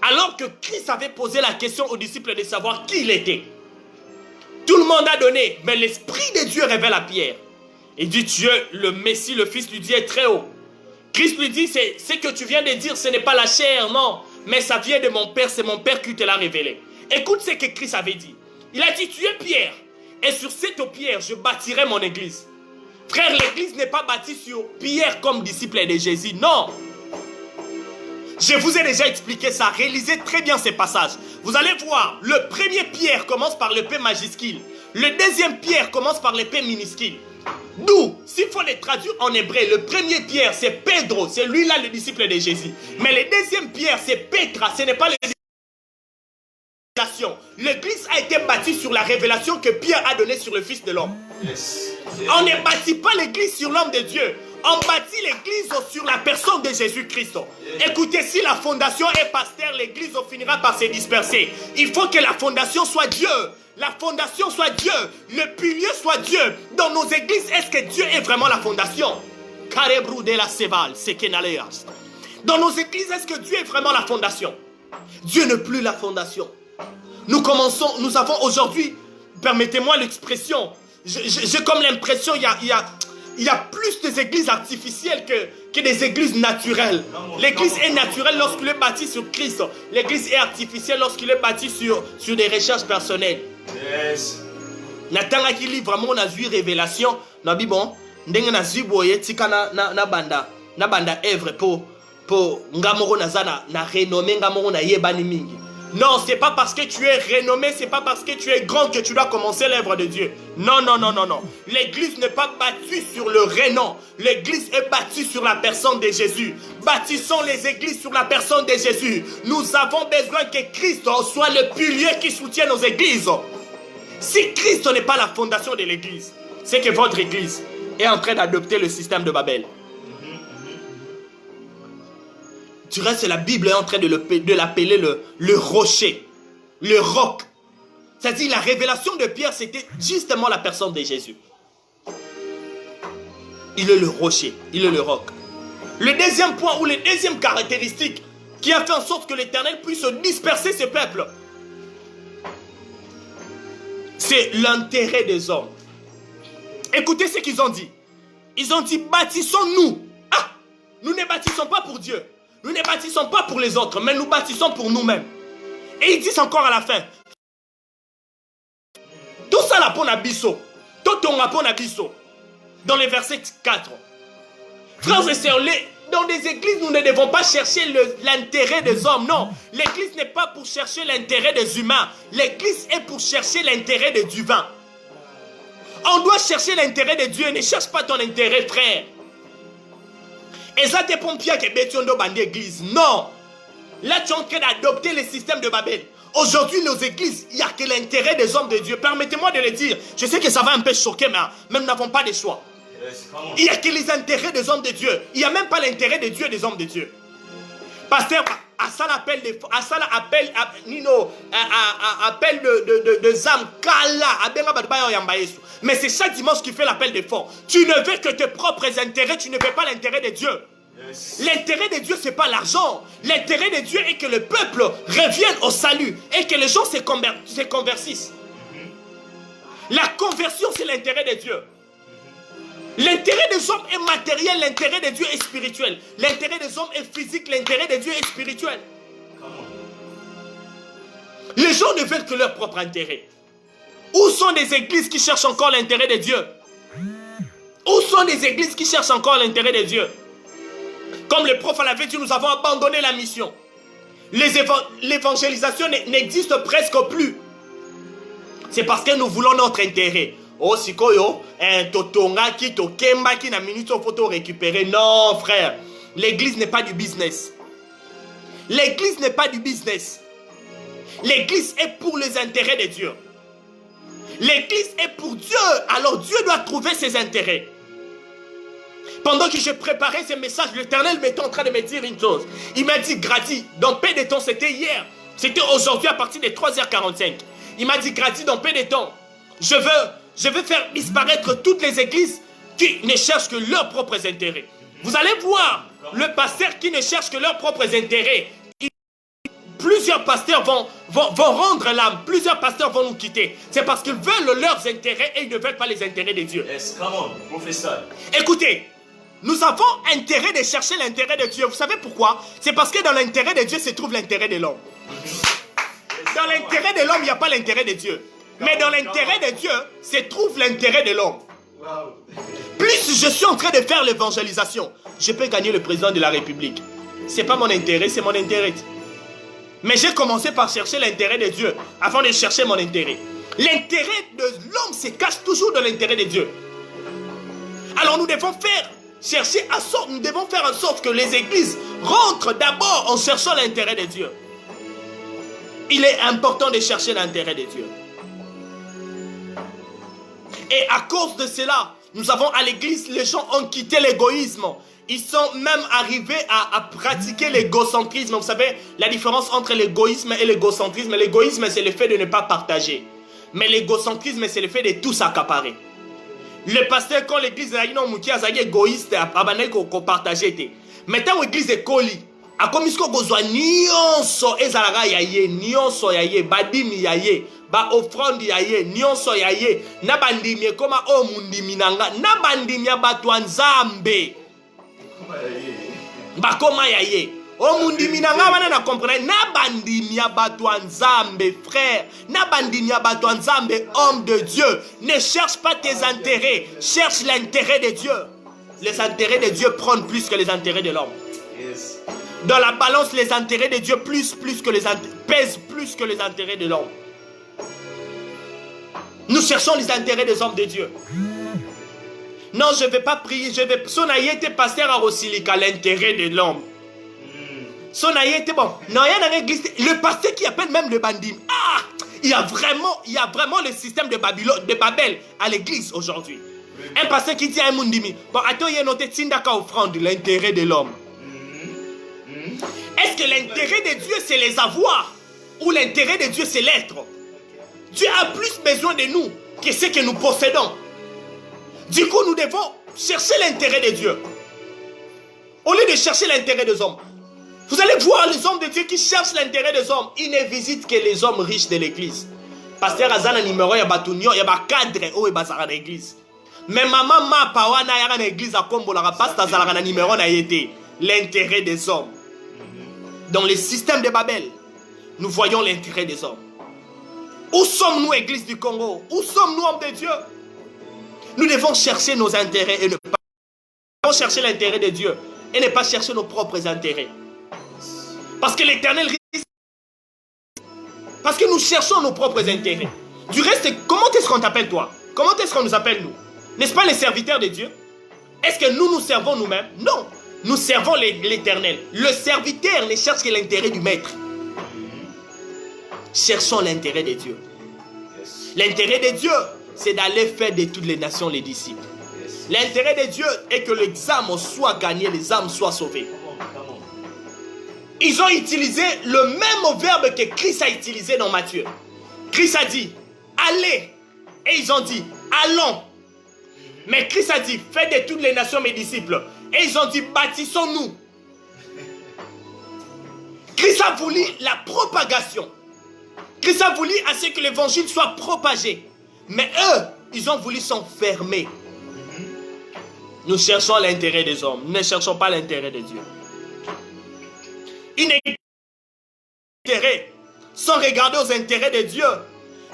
alors que Christ avait posé la question aux disciples de savoir qui il était. Tout le monde a donné, mais l'Esprit de Dieu révèle à Pierre. Il dit, Dieu, le Messie, le Fils du Dieu est très haut. Christ lui dit, ce que tu viens de dire, ce n'est pas la chair, non. mais ça vient de mon Père, c'est mon Père qui te l'a révélé. Écoute ce que Christ avait dit. Il a dit, tu es pierre, et sur cette pierre, je bâtirai mon église. Frère, l'église n'est pas bâtie sur Pierre comme disciple de Jésus, non. Je vous ai déjà expliqué ça, réalisez très bien ces passages. Vous allez voir, le premier Pierre commence par le P majuscule. Le deuxième Pierre commence par le P minuscule. D'où, s'il faut les traduire en hébreu, le premier Pierre c'est Pedro, c'est lui-là le disciple de Jésus. Mais le deuxième Pierre c'est Petra, ce n'est pas le révélation. L'église a été bâtie sur la révélation que Pierre a donnée sur le Fils de l'homme. Yes. On ne bâtit pas l'église sur l'homme de Dieu. On bâtit l'église sur la personne de Jésus-Christ. Écoutez, si la fondation est pasteur, l'église finira par se disperser. Il faut que la fondation soit Dieu. La fondation soit Dieu. Le pilier soit Dieu. Dans nos églises, est-ce que Dieu est vraiment la fondation? Dans nos églises, est-ce que Dieu est vraiment la fondation? Dieu n'est plus la fondation. Nous avons aujourd'hui, permettez-moi l'expression, j'ai comme l'impression qu'il y a plus des églises artificielles que des églises naturelles. L'église est naturelle lorsqu'il est bâti sur Christ. L'église est artificielle lorsqu'il est bâti sur des recherches personnelles. Yes. Natanga qui lit vraiment na vu révélation, na bi bon, ndenge na zi boye tika na banda œuvre pour ngamoro nazana na renommé ngamoro na yebani mingi. Non, c'est pas parce que tu es renommé, c'est pas parce que tu es grand que tu dois commencer l'œuvre de Dieu. Non, non, non, non, non. L'église n'est pas bâtie sur le renom. L'église est bâtie sur la personne de Jésus. Bâtissons les églises sur la personne de Jésus. Nous avons besoin que Christ soit le pilier qui soutient nos églises. Si Christ n'est pas la fondation de l'église, c'est que votre église est en train d'adopter le système de Babel. Du reste, la Bible est en train de l'appeler le rocher, le roc. C'est-à-dire la révélation de Pierre, c'était justement la personne de Jésus. Il est le rocher, il est le roc. Le deuxième point ou les deuxième caractéristique qui a fait en sorte que l'Éternel puisse disperser ce peuple, c'est l'intérêt des hommes. Écoutez ce qu'ils ont dit. Ils ont dit, bâtissons-nous. Ah, nous ne bâtissons pas pour Dieu. Nous ne bâtissons pas pour les autres, mais nous bâtissons pour nous-mêmes. Et ils disent encore à la fin, tout ça là pour Nabiso, tout on pour Nabiso. Dans le verset 4. Frères et sœurs, dans des églises, nous ne devons pas chercher l'intérêt des hommes. Non, l'église n'est pas pour chercher l'intérêt des humains. L'église est pour chercher l'intérêt du divin. On doit chercher l'intérêt de Dieu. Ne cherche pas ton intérêt, frère. Et ça te pompiers qui bétion dans l'église. Non. Là, tu es en train d'adopter le système de Babel. Aujourd'hui, nos églises, il n'y a que l'intérêt des hommes de Dieu. Permettez-moi de le dire. Je sais que ça va un peu choquer, mais nous n'avons pas de choix. Il n'y a que les intérêts des hommes de Dieu. Il n'y a même pas l'intérêt de Dieu et des hommes de Dieu. Pasteur, à ça l'appel de Zam Kala. Mais c'est chaque dimanche qui fait l'appel de fond. Tu ne veux que tes propres intérêts, tu ne veux pas l'intérêt de Dieu. Yes. L'intérêt de Dieu, ce n'est pas l'argent. L'intérêt de Dieu est que le peuple revienne au salut et que les gens se convertissent. La conversion, c'est l'intérêt de Dieu. L'intérêt des hommes est matériel, l'intérêt de Dieu est spirituel. L'intérêt des hommes est physique, l'intérêt de Dieu est spirituel. Les gens ne veulent que leur propre intérêt. Où sont des églises qui cherchent encore l'intérêt de Dieu? Où sont des églises qui cherchent encore l'intérêt de Dieu? Comme le prophète l'avait dit, nous avons abandonné la mission. L'évangélisation n'existe presque plus. C'est parce que nous voulons notre intérêt. Oh, sikoyo, totonga ki to kemba ki na minute photo récupérer. Non, frère. L'église n'est pas du business. L'église n'est pas du business. L'église est pour les intérêts de Dieu. L'église est pour Dieu. Alors Dieu doit trouver ses intérêts. Pendant que je préparais ce message, l'Éternel m'était en train de me dire une chose. Il m'a dit, Grady, dans peu de temps, c'était hier. C'était aujourd'hui à partir de 3h45. Il m'a dit, Grady, dans peu de temps, je veux faire disparaître toutes les églises qui ne cherchent que leurs propres intérêts. Vous allez voir, le pasteur qui ne cherche que leurs propres intérêts, plusieurs pasteurs vont rendre l'âme. Plusieurs pasteurs vont nous quitter. C'est parce qu'ils veulent leurs intérêts et ils ne veulent pas les intérêts de Dieu. Yes, come on, professeur. Écoutez, nous avons intérêt de chercher l'intérêt de Dieu. Vous savez pourquoi? C'est parce que dans l'intérêt de Dieu se trouve l'intérêt de l'homme. Dans l'intérêt de l'homme, il n'y a pas l'intérêt de Dieu. Mais dans l'intérêt de Dieu se trouve l'intérêt de l'homme. Plus je suis en train de faire l'évangélisation, je peux gagner le président de la République. Ce n'est pas mon intérêt, c'est mon intérêt. Mais j'ai commencé par chercher l'intérêt de Dieu avant de chercher mon intérêt. L'intérêt de l'homme se cache toujours dans l'intérêt de Dieu. Alors nous devons faire en sorte que les églises rentrent d'abord en cherchant l'intérêt de Dieu. Il est important de chercher l'intérêt de Dieu. Et à cause de cela, nous avons à l'église, les gens ont quitté l'égoïsme. Ils sont même arrivés à pratiquer l'égocentrisme. Vous savez, la différence entre l'égoïsme et l'égocentrisme. L'égoïsme, c'est le fait de ne pas partager. Mais l'égocentrisme, c'est le fait de tout s'accaparer. Le pasteur, quand l'église est égoïste, il partage. Mais quand l'église est colis, a commis ce qu'on a nyonso ezalaga yaye nyonso yaye badimi yaye ba offrande yaye nyonso yaye na bandimi koma o mundimi nanga na bandimi batu nzambe ba koma yaye o mundimi nanga wana na comprendre na bandimi batu nzambe frère na bandimi batu nzambe homme de Dieu. Ne cherche pas tes intérêts, cherche l'intérêt de Dieu. Les intérêts de Dieu prennent plus que les intérêts de l'homme. Yes. Dans la balance, les intérêts de Dieu pèsent plus que les intérêts de l'homme. Nous cherchons les intérêts des hommes de Dieu. Non, je ne vais pas prier. Sonaïe était pasteur à Rosilika, l'intérêt de l'homme. Sonaïe était bon. Non, il y a dans l'église. Le pasteur qui appelle même le bandim. Ah, il y a vraiment le système de Babel à l'église aujourd'hui. Un pasteur qui dit à un mundimi, bon, attends, il y a noté Tindaka offrande, l'intérêt de l'homme. Est-ce que l'intérêt de Dieu c'est les avoirs ou l'intérêt de Dieu c'est l'être? Dieu a plus besoin de nous que ce que nous possédons. Du coup, nous devons chercher l'intérêt de Dieu au lieu de chercher l'intérêt des hommes. Vous allez voir les hommes de Dieu qui cherchent l'intérêt des hommes. Ils ne visitent que les hommes riches de l'église. Pasteur Azana numéro, il y a Batunio, il y a cadre où il y a l'église. Mais maman ma pawana ya na église à Kombo la pasteur Azana na numéro na été l'intérêt des hommes. Dans le système de Babel, nous voyons l'intérêt des hommes. Où sommes-nous, Église du Congo? Où sommes-nous, hommes de Dieu? Nous devons chercher nos intérêts et ne pas... Nous devons chercher l'intérêt de Dieu et ne pas chercher nos propres intérêts. Parce que l'Éternel risque... Parce que nous cherchons nos propres intérêts. Du reste, comment est-ce qu'on t'appelle toi? Comment est-ce qu'on nous appelle nous? N'est-ce pas les serviteurs de Dieu? Est-ce que nous servons nous-mêmes? Non. Nous servons l'Éternel. Le serviteur ne cherche que l'intérêt du maître. Cherchons l'intérêt de Dieu. L'intérêt de Dieu, c'est d'aller faire de toutes les nations les disciples. L'intérêt de Dieu est que les âmes soient gagnées, les âmes soient sauvées. Ils ont utilisé le même verbe que Christ a utilisé dans Matthieu. Christ a dit, allez. Et ils ont dit, allons. Mais Christ a dit, faites de toutes les nations mes disciples. Et ils ont dit, bâtissons-nous. Christ a voulu la propagation. Christ a voulu à ce que l'évangile soit propagé. Mais eux, ils ont voulu s'enfermer. Nous cherchons l'intérêt des hommes. Nous ne cherchons pas l'intérêt de Dieu. Une intérêt sans regarder aux intérêts de Dieu,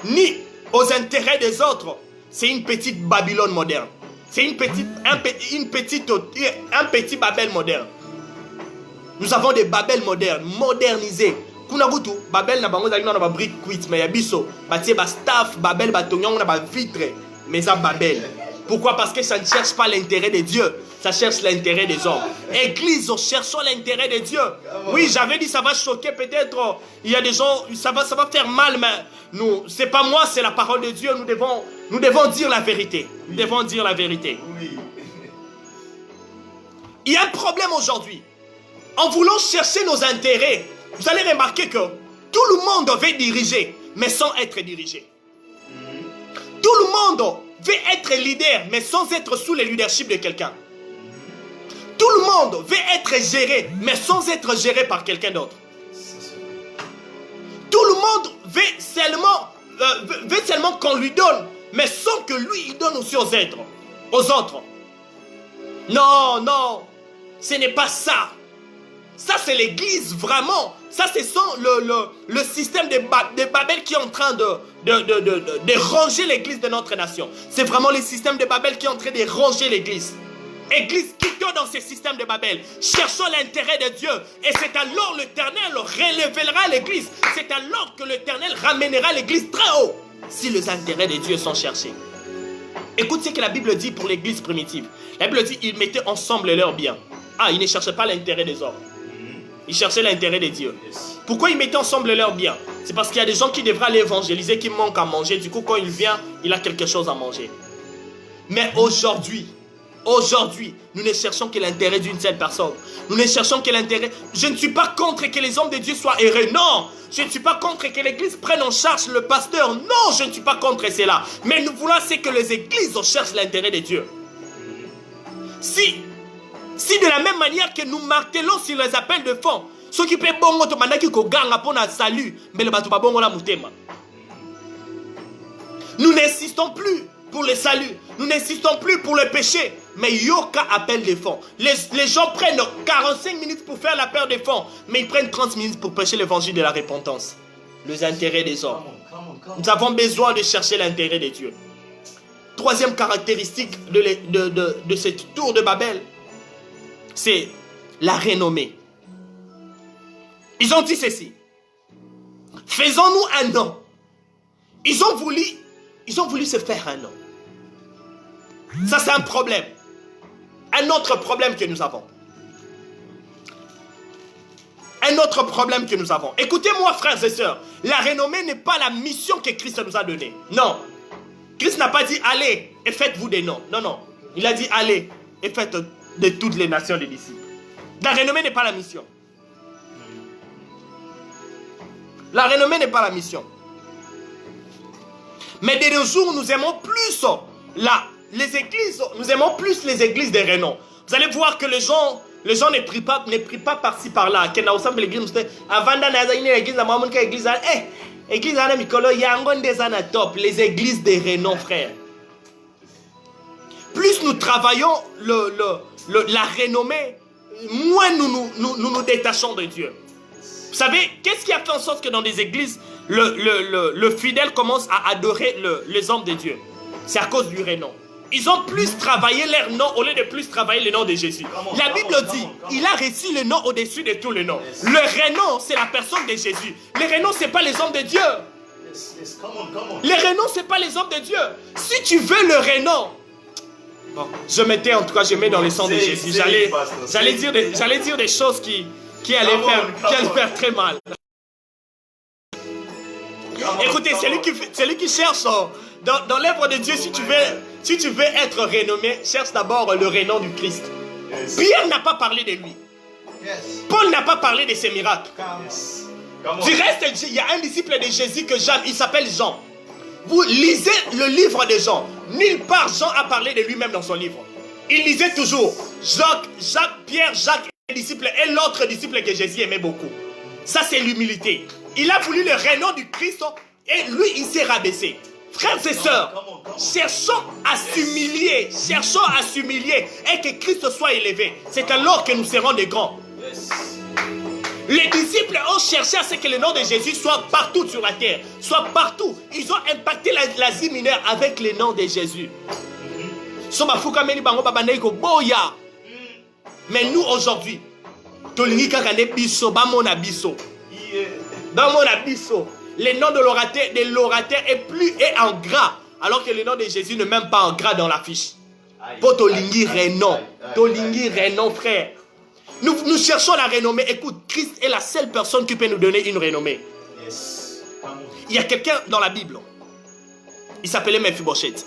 ni aux intérêts des autres. C'est une petite Babylone moderne. C'est un petit Babel moderne. Nous avons des Babel modernes, modernisés. Kunabutu, Babel n'a pas de briques cuites, mais il y a biso. Batie ba staff, Babel, batognon, on a ba vitre. Mais ça Babel. Pourquoi? Parce que ça ne cherche pas l'intérêt de Dieu. Ça cherche l'intérêt des hommes. Église, cherchons l'intérêt de Dieu. Oui, j'avais dit ça va choquer peut-être. Il y a des gens, ça va faire mal, mais nous, c'est pas moi, c'est la parole de Dieu. Nous devons dire la vérité. Nous devons dire la vérité. Il y a un problème aujourd'hui. En voulant chercher nos intérêts, vous allez remarquer que tout le monde veut diriger, mais sans être dirigé. Tout le monde veut être leader, mais sans être sous le leadership de quelqu'un. Tout le monde veut être géré, mais sans être géré par quelqu'un d'autre. Tout le monde veut seulement qu'on lui donne, mais sans que lui il donne aussi aux autres. Non, non. Ce n'est pas ça. Ça, c'est l'église, vraiment. Ça, c'est le système de Babel qui est en train de ranger l'église de notre nation. C'est vraiment le système de Babel qui est en train de ranger l'église. Église, quittons dans ce système de Babel. Cherchons l'intérêt de Dieu. Et c'est alors l'Éternel relèvera l'église. C'est alors que l'Éternel ramènera l'église très haut. Si les intérêts de Dieu sont cherchés. Écoute ce que la Bible dit pour l'église primitive. La Bible dit ils mettaient ensemble leurs biens. Ah, ils ne cherchaient pas l'intérêt des hommes. Ils cherchaient l'intérêt de Dieu. Pourquoi ils mettaient ensemble leurs biens? C'est parce qu'il y a des gens qui devraient aller évangéliser, qui manquent à manger. Du coup, quand il vient, il a quelque chose à manger. Mais aujourd'hui, nous ne cherchons que l'intérêt d'une seule personne. Nous ne cherchons que l'intérêt. Je ne suis pas contre que les hommes de Dieu soient heureux. Non. Je ne suis pas contre que l'église prenne en charge le pasteur. Non, je ne suis pas contre cela. Mais nous voulons, c'est que les églises cherchent l'intérêt de Dieu. Si de la même manière que nous martelons sur les appels de fonds, ceux qui peuvent bon qui ganga pour notre salut, mais le bateau pas bon la mutema. Nous n'insistons plus pour le salut, nous n'insistons plus pour le péché, mais yoka appelle des fonds. Les gens prennent 45 minutes pour faire l'appel des fonds, mais ils prennent 30 minutes pour prêcher l'évangile de la repentance. Les intérêts des hommes. Nous avons besoin de chercher l'intérêt de Dieu. Troisième caractéristique de cette tour de Babel, c'est la renommée. Ils ont dit ceci. Faisons-nous un nom. Ils ont voulu se faire un nom. Ça, c'est un problème. Un autre problème que nous avons. Un autre problème que nous avons. Écoutez-moi, frères et sœurs. La renommée n'est pas la mission que Christ nous a donnée. Non. Christ n'a pas dit allez et faites-vous des noms. Non, non. Il a dit allez et faites de toutes les nations des disciples. La renommée n'est pas la mission. La renommée n'est pas la mission. Mais de nos jours, nous aimons plus les églises, nous aimons plus les églises de renom. Vous allez voir que les gens ne prient pas par-ci par-là. Les églises de renom, frère. Plus nous travaillons la renommée, moins nous détachons de Dieu. Vous savez, qu'est-ce qui a fait en sorte que dans des églises, le fidèle commence à adorer les hommes de Dieu? C'est à cause du renom. Ils ont plus travaillé leur nom au lieu de plus travailler le nom de Jésus. La Bible dit, il a reçu le nom au-dessus de tous les noms. Le renom, c'est la personne de Jésus. Le renom, ce n'est pas les hommes de Dieu. Le renom, ce n'est pas les hommes de Dieu. Si tu veux le renom, bon, je mets dans le sang de Jésus. J'allais dire des choses qui allaient faire très mal. Écoutez, celui qui cherche dans l'œuvre de Dieu, si tu veux être renommé, cherche d'abord le renom du Christ. Pierre n'a pas parlé de lui. Paul n'a pas parlé de ses miracles. Du reste, il y a un disciple de Jésus que j'aime, il s'appelle Jean. Vous lisez le livre de Jean. Nulle part Jean a parlé de lui-même dans son livre. Il lisait toujours Pierre, Jacques, le disciple, et l'autre disciple que Jésus aimait beaucoup. Ça, c'est l'humilité. Il a voulu le renom du Christ et lui, il s'est rabaissé. Frères et sœurs, cherchons à s'humilier et que Christ soit élevé. C'est alors que nous serons des grands. Les disciples ont cherché à ce que le nom de Jésus soit partout sur la terre, soit partout. Ils ont impacté l'Asie mineure avec le nom de Jésus. Mais nous aujourd'hui, le nom de l'orateur est en gras, alors que le nom de Jésus n'est même pas en gras dans l'affiche. Pour Tolingi Renon, frère. Nous cherchons la renommée. Écoute, Christ est la seule personne qui peut nous donner une renommée. Il y a quelqu'un dans la Bible. Il s'appelait Mephibosheth.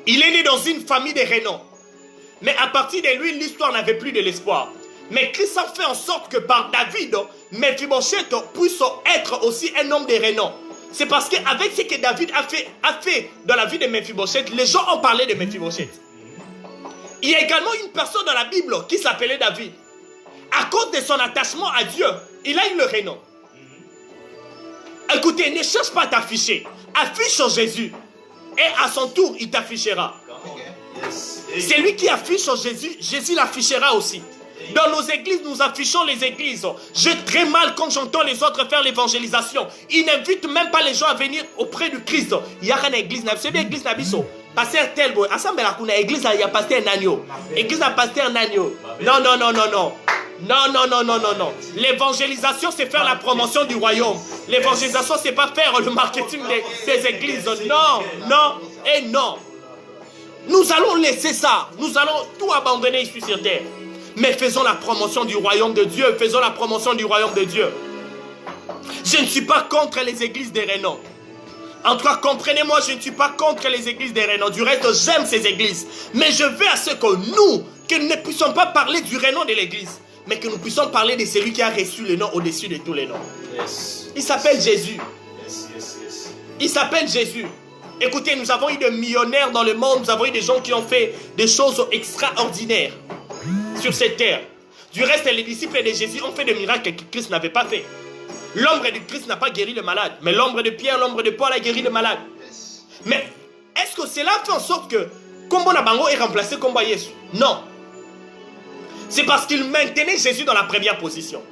Il est né dans une famille de renom. Mais à partir de lui, l'histoire n'avait plus de l'espoir. Mais Christ a fait en sorte que par David, Mephibosheth puisse être aussi un homme de renom. C'est parce qu'avec ce que David a fait dans la vie de Mephibosheth, les gens ont parlé de Mephibosheth. Il y a également une personne dans la Bible qui s'appelait David. À cause de son attachement à Dieu, il a eu le renom. Écoutez, ne cherche pas à t'afficher. Affiche Jésus. Et à son tour, il t'affichera. C'est lui qui affiche Jésus, Jésus l'affichera aussi. Dans nos églises, nous affichons les églises. J'ai très mal quand j'entends les autres faire l'évangélisation. Ils n'invitent même pas les gens à venir auprès du Christ. Il y a une église, c'est bien l'église Nabiso. Pasteur tel, ensemble la église, il y a pasteur un agneau. Église a pasteur un agneau. Non, non, non, non, non. Non, non, non, non, non, non. L'évangélisation, c'est faire la promotion du royaume. L'évangélisation, c'est pas faire le marketing des églises. Non, non et non. Nous allons laisser ça. Nous allons tout abandonner ici sur terre. Mais faisons la promotion du royaume de Dieu. Faisons la promotion du royaume de Dieu. Je ne suis pas contre les églises des Rénaux. En tout cas, comprenez-moi, je ne suis pas contre les églises des Rénaux. Du reste, j'aime ces églises. Mais je veux à ce que nous ne puissions pas parler du Rénaux de l'église, mais que nous puissions parler de celui qui a reçu le nom au-dessus de tous les noms. Il s'appelle Jésus. Il s'appelle Jésus. Écoutez, nous avons eu des millionnaires dans le monde. Nous avons eu des gens qui ont fait des choses extraordinaires sur cette terre. Du reste, les disciples de Jésus ont fait des miracles que Christ n'avait pas fait. L'ombre de Christ n'a pas guéri le malade, mais l'ombre de Pierre, l'ombre de Paul a guéri le malade. Mais est-ce que cela fait en sorte que Kombo Nabango est remplacé Kombo Yesu? Non. C'est parce qu'il maintenait Jésus dans la première position.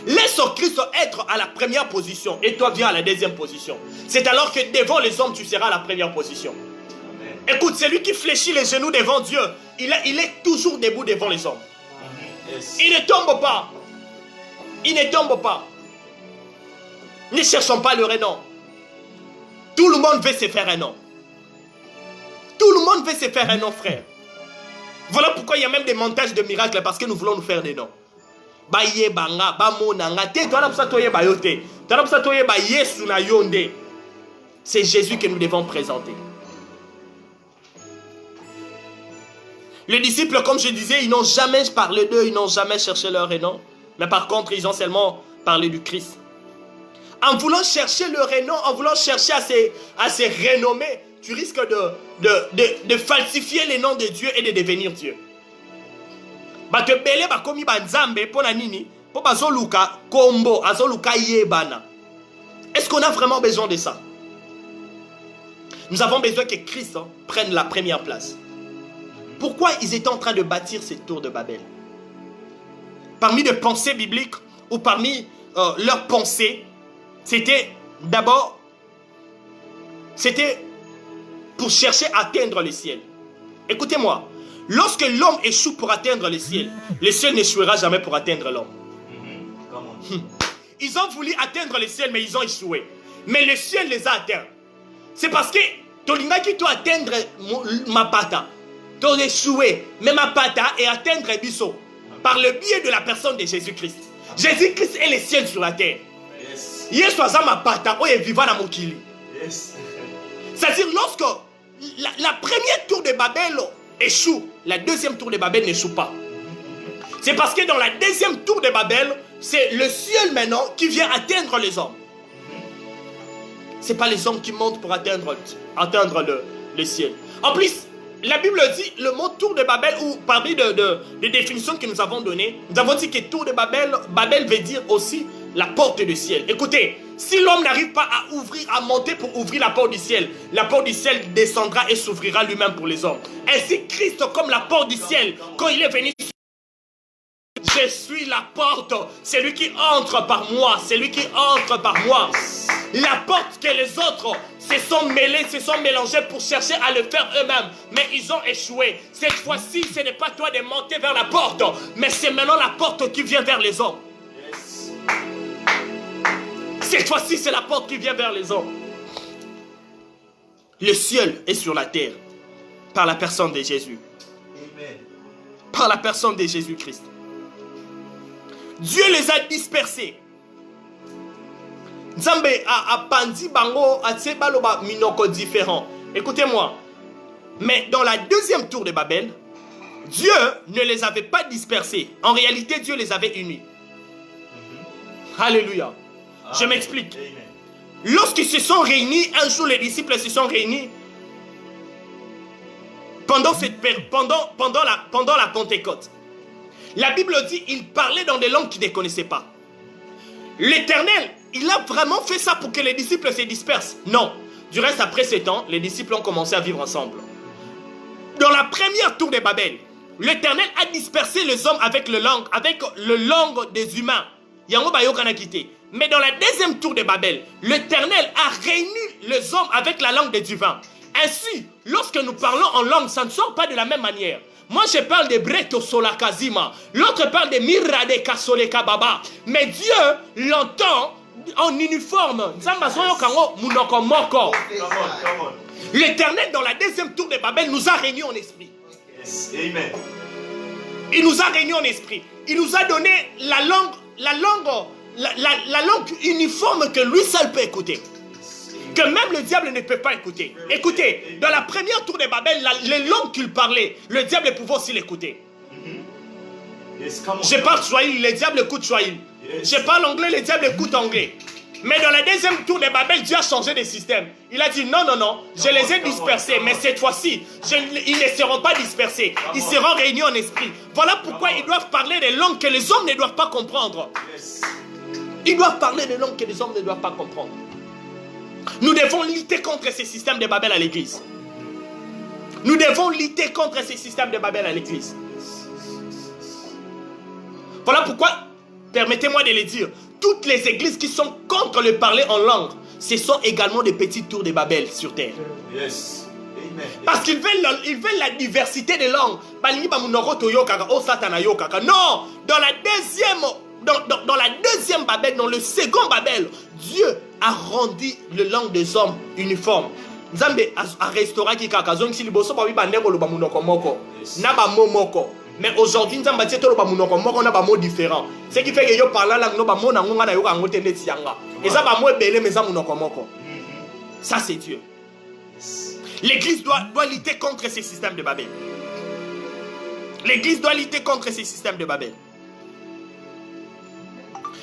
Laisse Christ être à la première position et toi viens à la deuxième position. C'est alors que devant les hommes tu seras à la première position. Amen. Écoute, celui qui fléchit les genoux devant Dieu, il est toujours debout devant les hommes. Il ne tombe pas. Il ne tombe pas. Ne cherchons pas le renom. Tout le monde veut se faire un nom. Tout le monde veut se faire un nom, frère. Voilà pourquoi il y a même des montages de miracles, parce que nous voulons nous faire des noms. C'est Jésus que nous devons présenter. Les disciples, comme je disais, ils n'ont jamais parlé d'eux, ils n'ont jamais cherché leur renom. Mais par contre, ils ont seulement parlé du Christ. En voulant chercher le renom, en voulant chercher à se renommer, tu risques de falsifier les noms de Dieu et de devenir Dieu. Est-ce qu'on a vraiment besoin de ça? Nous avons besoin que Christ prenne la première place. Pourquoi ils étaient en train de bâtir cette tour de Babel? Parmi les pensées bibliques ou parmi leurs pensées, c'était d'abord, c'était pour chercher à atteindre le ciel. Écoutez-moi, lorsque l'homme échoue pour atteindre le ciel n'échouera jamais pour atteindre l'homme. Ils ont voulu atteindre le ciel, mais ils ont échoué. Mais le ciel les a atteints. C'est parce que Tolinga qui doit atteindre ma pata, doit échouer, mais ma pata et atteindre Bisso par le biais de la personne de Jésus-Christ. Jésus-Christ est le ciel sur la terre. Yes, ma pata, est vivant dans mon kili. C'est-à-dire, lorsque la première tour de Babel échoue, la deuxième tour de Babel n'échoue pas. C'est parce que dans la deuxième tour de Babel, c'est le ciel maintenant qui vient atteindre les hommes. Ce n'est pas les hommes qui montent pour atteindre le ciel. En plus, la Bible dit, le mot tour de Babel, ou parmi des définitions que nous avons données, nous avons dit que tour de Babel, Babel veut dire aussi la porte du ciel. Écoutez, si l'homme n'arrive pas à monter pour ouvrir la porte du ciel descendra et s'ouvrira lui-même pour les hommes. Ainsi, Christ, comme la porte du ciel, quand il est venu, je suis la porte, c'est lui qui entre par moi, c'est lui qui entre par moi. La porte que les autres se sont mêlés, se sont mélangés pour chercher à le faire eux-mêmes, mais ils ont échoué. Cette fois-ci, ce n'est pas toi de monter vers la porte, mais c'est maintenant la porte qui vient vers les hommes. Cette fois-ci, c'est la porte qui vient vers les hommes. Le ciel est sur la terre par la personne de Jésus. Amen. Par la personne de Jésus-Christ. Dieu les a dispersés. Nzambe a pandi bango a tsebaloba minoko différent. Écoutez-moi. Mais dans la deuxième tour de Babel, Dieu ne les avait pas dispersés. En réalité, Dieu les avait unis. Alléluia. Je m'explique. Lorsqu'ils se sont réunis, un jour les disciples se sont réunis pendant la Pentecôte. La Bible dit qu'ils parlaient dans des langues qu'ils ne connaissaient pas. L'Éternel, il a vraiment fait ça pour que les disciples se dispersent? Non. Du reste, après 7 ans, les disciples ont commencé à vivre ensemble. Dans la première tour de Babel, l'Éternel a dispersé les hommes avec le langue des humains. Mais dans la deuxième tour de Babel, l'Éternel a réuni les hommes avec la langue des divins. Ainsi, lorsque nous parlons en langue, ça ne sort pas de la même manière. Moi, je parle de Breto Solakazima. L'autre parle de Mirade Kasoleka Baba. Mais Dieu l'entend en uniforme. L'Éternel, dans la deuxième tour de Babel, nous a réunis en esprit. Yes. Amen. Il nous a réunis en esprit. Il nous a donné la langue uniforme que lui seul peut écouter. Que même le diable ne peut pas écouter. Écoutez, dans la première tour de Babel, les langues qu'il parlait, le diable pouvait aussi l'écouter. Yes, Je parle Swahili, le diable écoute Swahili. Yes. Je parle anglais, le diable écoute anglais. Mais dans la deuxième tour de Babel, Dieu a changé de système. Il a dit non, je les ai dispersés, mais cette fois-ci, ils ne seront pas dispersés. Ils seront réunis en esprit. Voilà pourquoi ils doivent parler des langues que les hommes ne doivent pas comprendre. Yes. Ils doivent parler des langues que les hommes ne doivent pas comprendre. Nous devons lutter contre ces systèmes de Babel à l'église. Nous devons lutter contre ces systèmes de Babel à l'église. Voilà pourquoi, permettez-moi de le dire, toutes les églises qui sont contre le parler en langue, ce sont également des petites tours de Babel sur terre. Yes. Amen. Parce qu'ils veulent la diversité des langues. Non, dans la deuxième Babel, dans le second Babel, Dieu a rendu le langue des hommes uniforme. Nzambe a restauré qui kaka zongi liboso ba bibandeko lo ba munoko moko na ba momoko. Mais aujourd'hui nzamba tieto lo ba munoko moko na ba mots différents. Ce qui fait que yo parla langue no ba mona ngonga na yo ka ngote ndeti yanga. Et ça ba mo ebele mais ça munoko moko. Ça c'est Dieu. L'église doit lutter contre ces systèmes de Babel. L'église doit lutter contre ces systèmes de Babel.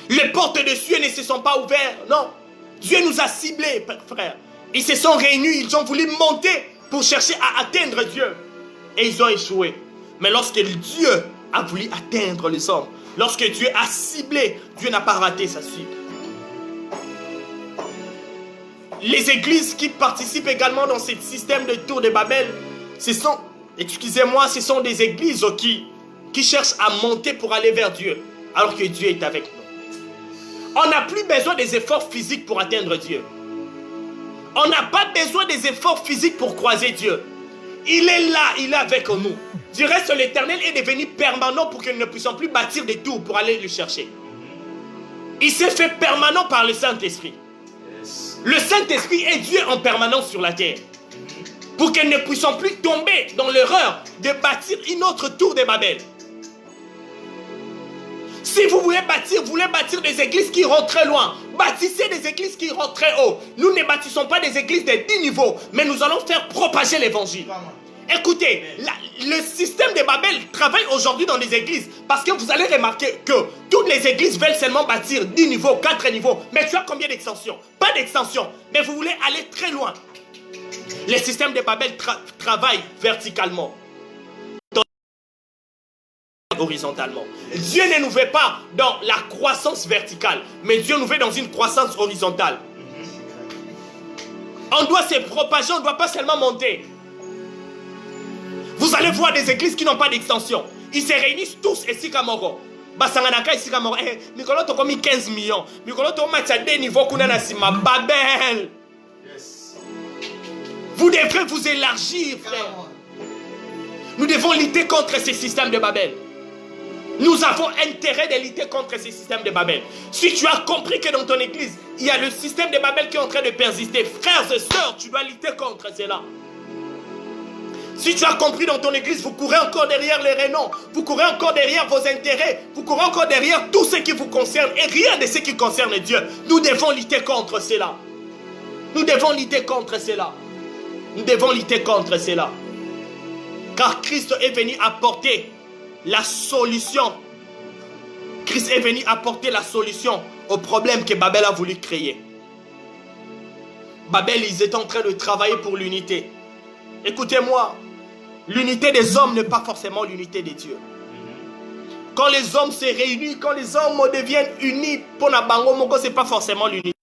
Les portes de cieux ne se sont pas ouvertes. Non. Dieu nous a ciblés, frère. Ils se sont réunis, ils ont voulu monter pour chercher à atteindre Dieu. Et ils ont échoué. Mais lorsque Dieu a voulu atteindre les hommes, lorsque Dieu a ciblé, Dieu n'a pas raté sa cible. Les églises qui participent également dans ce système de tour de Babel, ce sont des églises qui cherchent à monter pour aller vers Dieu, alors que Dieu est avec nous. On n'a plus besoin des efforts physiques pour atteindre Dieu. On n'a pas besoin des efforts physiques pour croiser Dieu. Il est là, il est avec nous. Du reste, l'Éternel est devenu permanent pour que nous ne puissions plus bâtir des tours pour aller le chercher. Il s'est fait permanent par le Saint-Esprit. Le Saint-Esprit est Dieu en permanence sur la terre. Pour que nous ne puissions plus tomber dans l'erreur de bâtir une autre tour de Babel. Si vous voulez bâtir des églises qui rentrent très loin, bâtissez des églises qui rentrent très haut. Nous ne bâtissons pas des églises de 10 niveaux, mais nous allons faire propager l'évangile. Écoutez, le système de Babel travaille aujourd'hui dans les églises parce que vous allez remarquer que toutes les églises veulent seulement bâtir 10 niveaux, 4 niveaux. Mais tu as combien d'extensions? Pas d'extension, mais vous voulez aller très loin. Le système de Babel travaille verticalement. Horizontalement. Dieu ne nous veut pas dans la croissance verticale, mais Dieu nous veut dans une croissance horizontale. On doit se propager, on ne doit pas seulement monter. Vous allez voir des églises qui n'ont pas d'extension. Ils se réunissent tous ici Kamoro. Basanganaka ici Kamoro. Mikolo to komi 15 millions. Mikolo to matcha des niveaux kuna na sima Babel. Vous devrez vous élargir, frère. Nous devons lutter contre ces systèmes de Babel. Nous avons intérêt de lutter contre ces systèmes de Babel. Si tu as compris que dans ton église, il y a le système de Babel qui est en train de persister, frères et sœurs, tu dois lutter contre cela. Si tu as compris dans ton église, vous courez encore derrière les rénoms, vous courez encore derrière vos intérêts, vous courez encore derrière tout ce qui vous concerne et rien de ce qui concerne Dieu. Nous devons lutter contre cela. Nous devons lutter contre cela. Nous devons lutter contre cela. Car Christ est venu apporter la solution. Christ est venu apporter la solution au problème que Babel a voulu créer. Babel, ils étaient en train de travailler pour l'unité. Écoutez-moi, l'unité des hommes n'est pas forcément l'unité des dieux. Quand les hommes se réunissent, quand les hommes deviennent unis, pour la bango moko, ce n'est pas forcément l'unité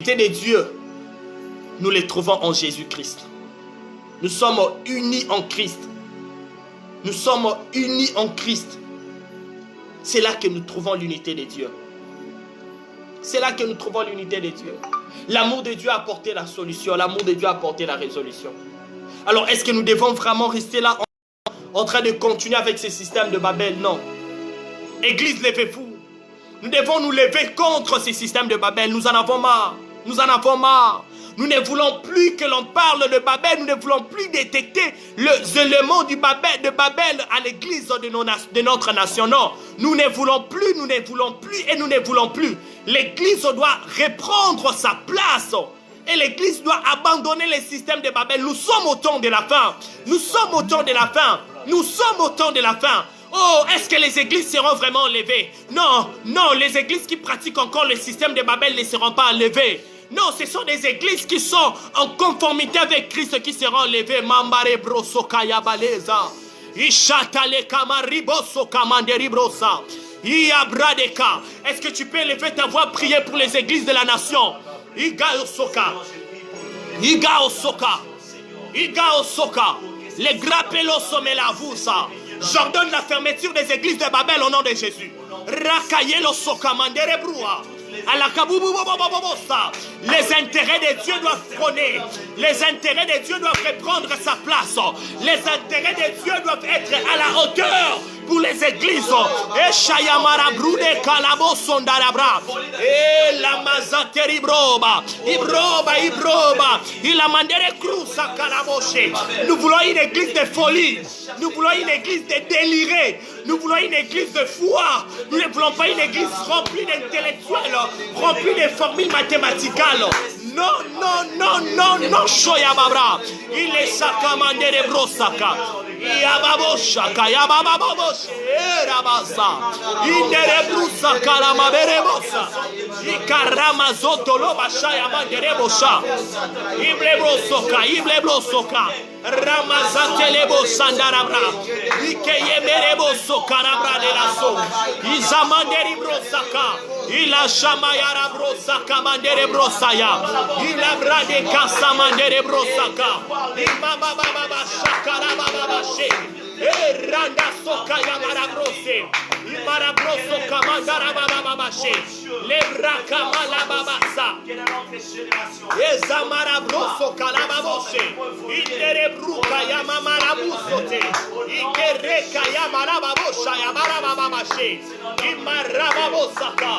des dieux. Nous les trouvons en Jésus-Christ. Nous sommes unis en Christ. Nous sommes unis en Christ. C'est là que nous trouvons l'unité de Dieu. C'est là que nous trouvons l'unité de Dieu. L'amour de Dieu a apporté la solution. L'amour de Dieu a apporté la résolution. Alors, est-ce que nous devons vraiment rester là en train de continuer avec ce système de Babel? Non. Église, levez-vous. Nous devons nous lever contre ce système de Babel. Nous en avons marre. Nous en avons marre. Nous ne voulons plus que l'on parle de Babel. Nous ne voulons plus détecter les éléments de Babel à l'église de notre nation. Non, nous ne voulons plus, nous ne voulons plus et nous ne voulons plus. L'église doit reprendre sa place. Et l'église doit abandonner le système de Babel. Nous sommes au temps de la fin. Nous sommes au temps de la fin. Nous sommes au temps de la fin. Oh, est-ce que les églises seront vraiment enlevées? Non, non, les églises qui pratiquent encore le système de Babel ne seront pas enlevées. Non, ce sont des églises qui sont en conformité avec Christ qui seront enlevées. Mambare broso kaya baleza. Ishatale kamariboso kamanderibosa. Iabradeka. Est-ce que tu peux lever ta voix, prier pour les églises de la nation? Iga osoka. Iga osoka. Iga osoka. Les grappelos somelavusa. J'ordonne la fermeture des églises de Babel au nom de Jésus. Rakayelo soka mandere brua. Les intérêts de Dieu doivent prôner. Les intérêts de Dieu doivent reprendre sa place. Les intérêts de Dieu doivent être à la hauteur pour les églises. Et la mazateri broba. Ibroba. Il a mandé les crous à Calaboshe. Nous voulons une église de folie. Nous voulons une église de délirés. Nous voulons une église de foi. Nous ne voulons pas une église remplie d'intellectuels, remplie de formules mathématicales. Non, Shoya Babra. Il est sakamande de brosaka. Yababoshaka, Yabababosh, Erabasa. Indere brusaka la maberebosa. Ikarama zotolo bashaya manderebosha. Iblebrosoka. Ramazatelebo sandarabra. Ikeyemerebo sokarabra de la so. Izamanderi brosaka. Ila shamayara brosaka mandere brosaya. Ila brade kasa mandere brosaka. Imama baba shakara baba she. Randa soka yamara brose. Imara broso kamandara baba she. Lebra kamala baba sa. Ezamara broso kalababoshe. Indere bruka yamamara busote. Ikereka yamara babosha yamara baba she. Imara bosaka.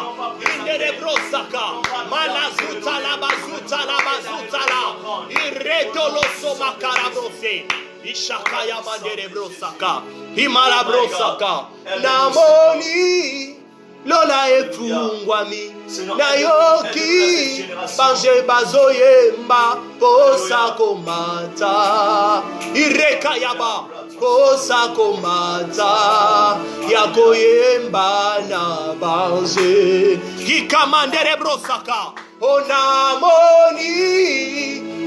Indere brosaka. Malazuta la bazuta la. Iretolo somakara brose. Ishakaya mandere brosaka. Imara brosaka. Namoni. Lola efungwami nayoki banje bazoyemba posa komata ireka yaba posa komata yakoyemba na banje kikamandere brosaka onamoni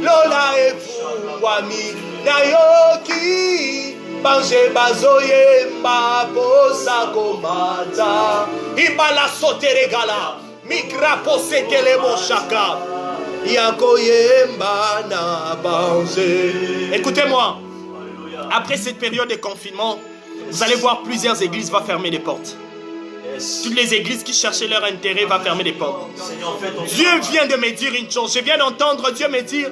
lola efungwami nayoki Banje bazoyemba posa komata Ibala soteregala Migra posetele moshaka Yakoyemba na banje. Écoutez-moi. Après cette période de confinement, vous allez voir plusieurs églises vont fermer des portes. Toutes les églises qui cherchaient leur intérêt vont fermer des portes. Dieu vient de me dire une chose. Je viens d'entendre Dieu me dire.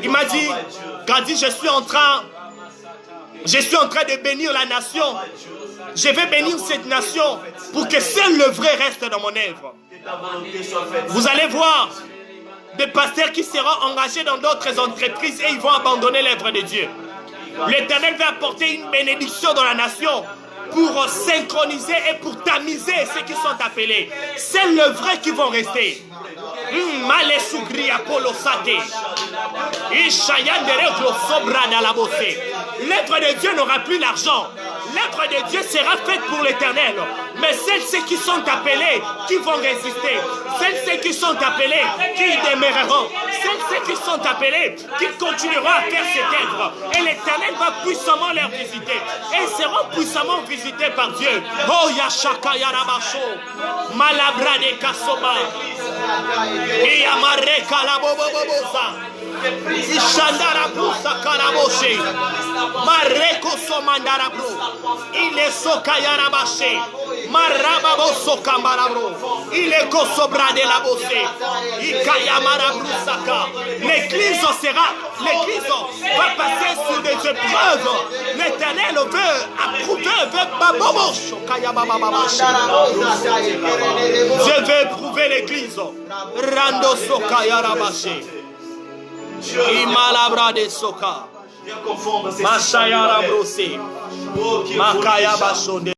Il m'a dit, Gadi, je suis en train de bénir la nation. Je vais bénir cette nation pour que seul le vrai reste dans mon œuvre. Vous allez voir des pasteurs qui seront engagés dans d'autres entreprises et ils vont abandonner l'œuvre de Dieu. L'Éternel va apporter une bénédiction dans la nation pour synchroniser et pour tamiser ceux qui sont appelés. C'est le vrai qui vont rester. L'œuvre de Dieu n'aura plus l'argent. L'œuvre de Dieu sera faite pour l'Éternel. Mais ceux qui sont appelés, qui vont résister. Ceux qui sont appelés, qui demeureront. Ceux qui sont appelés, qui continueront à faire cette œuvre. Et l'Éternel va puissamment leur visiter. Et ils seront puissamment visités par Dieu. Oh Yashaka Yarabasho. Malabra de Kasoma. Ishandara brusa karaboshe. Mareko somandara bro. Ile sokayara bashe. Marababo sokambarabro. Ile kosobra de la bosse. Ikayamara brusaka. L'église va passer sur des épreuves. L'Éternel veut approuver, veut babobosho. Kayababababashi. Je vais éprouver l'église. Rando sokayara bashe. Imalabra de soka. Viens confondre ces Mashayara brose. Oh, qui est Makaya volé, bashonde.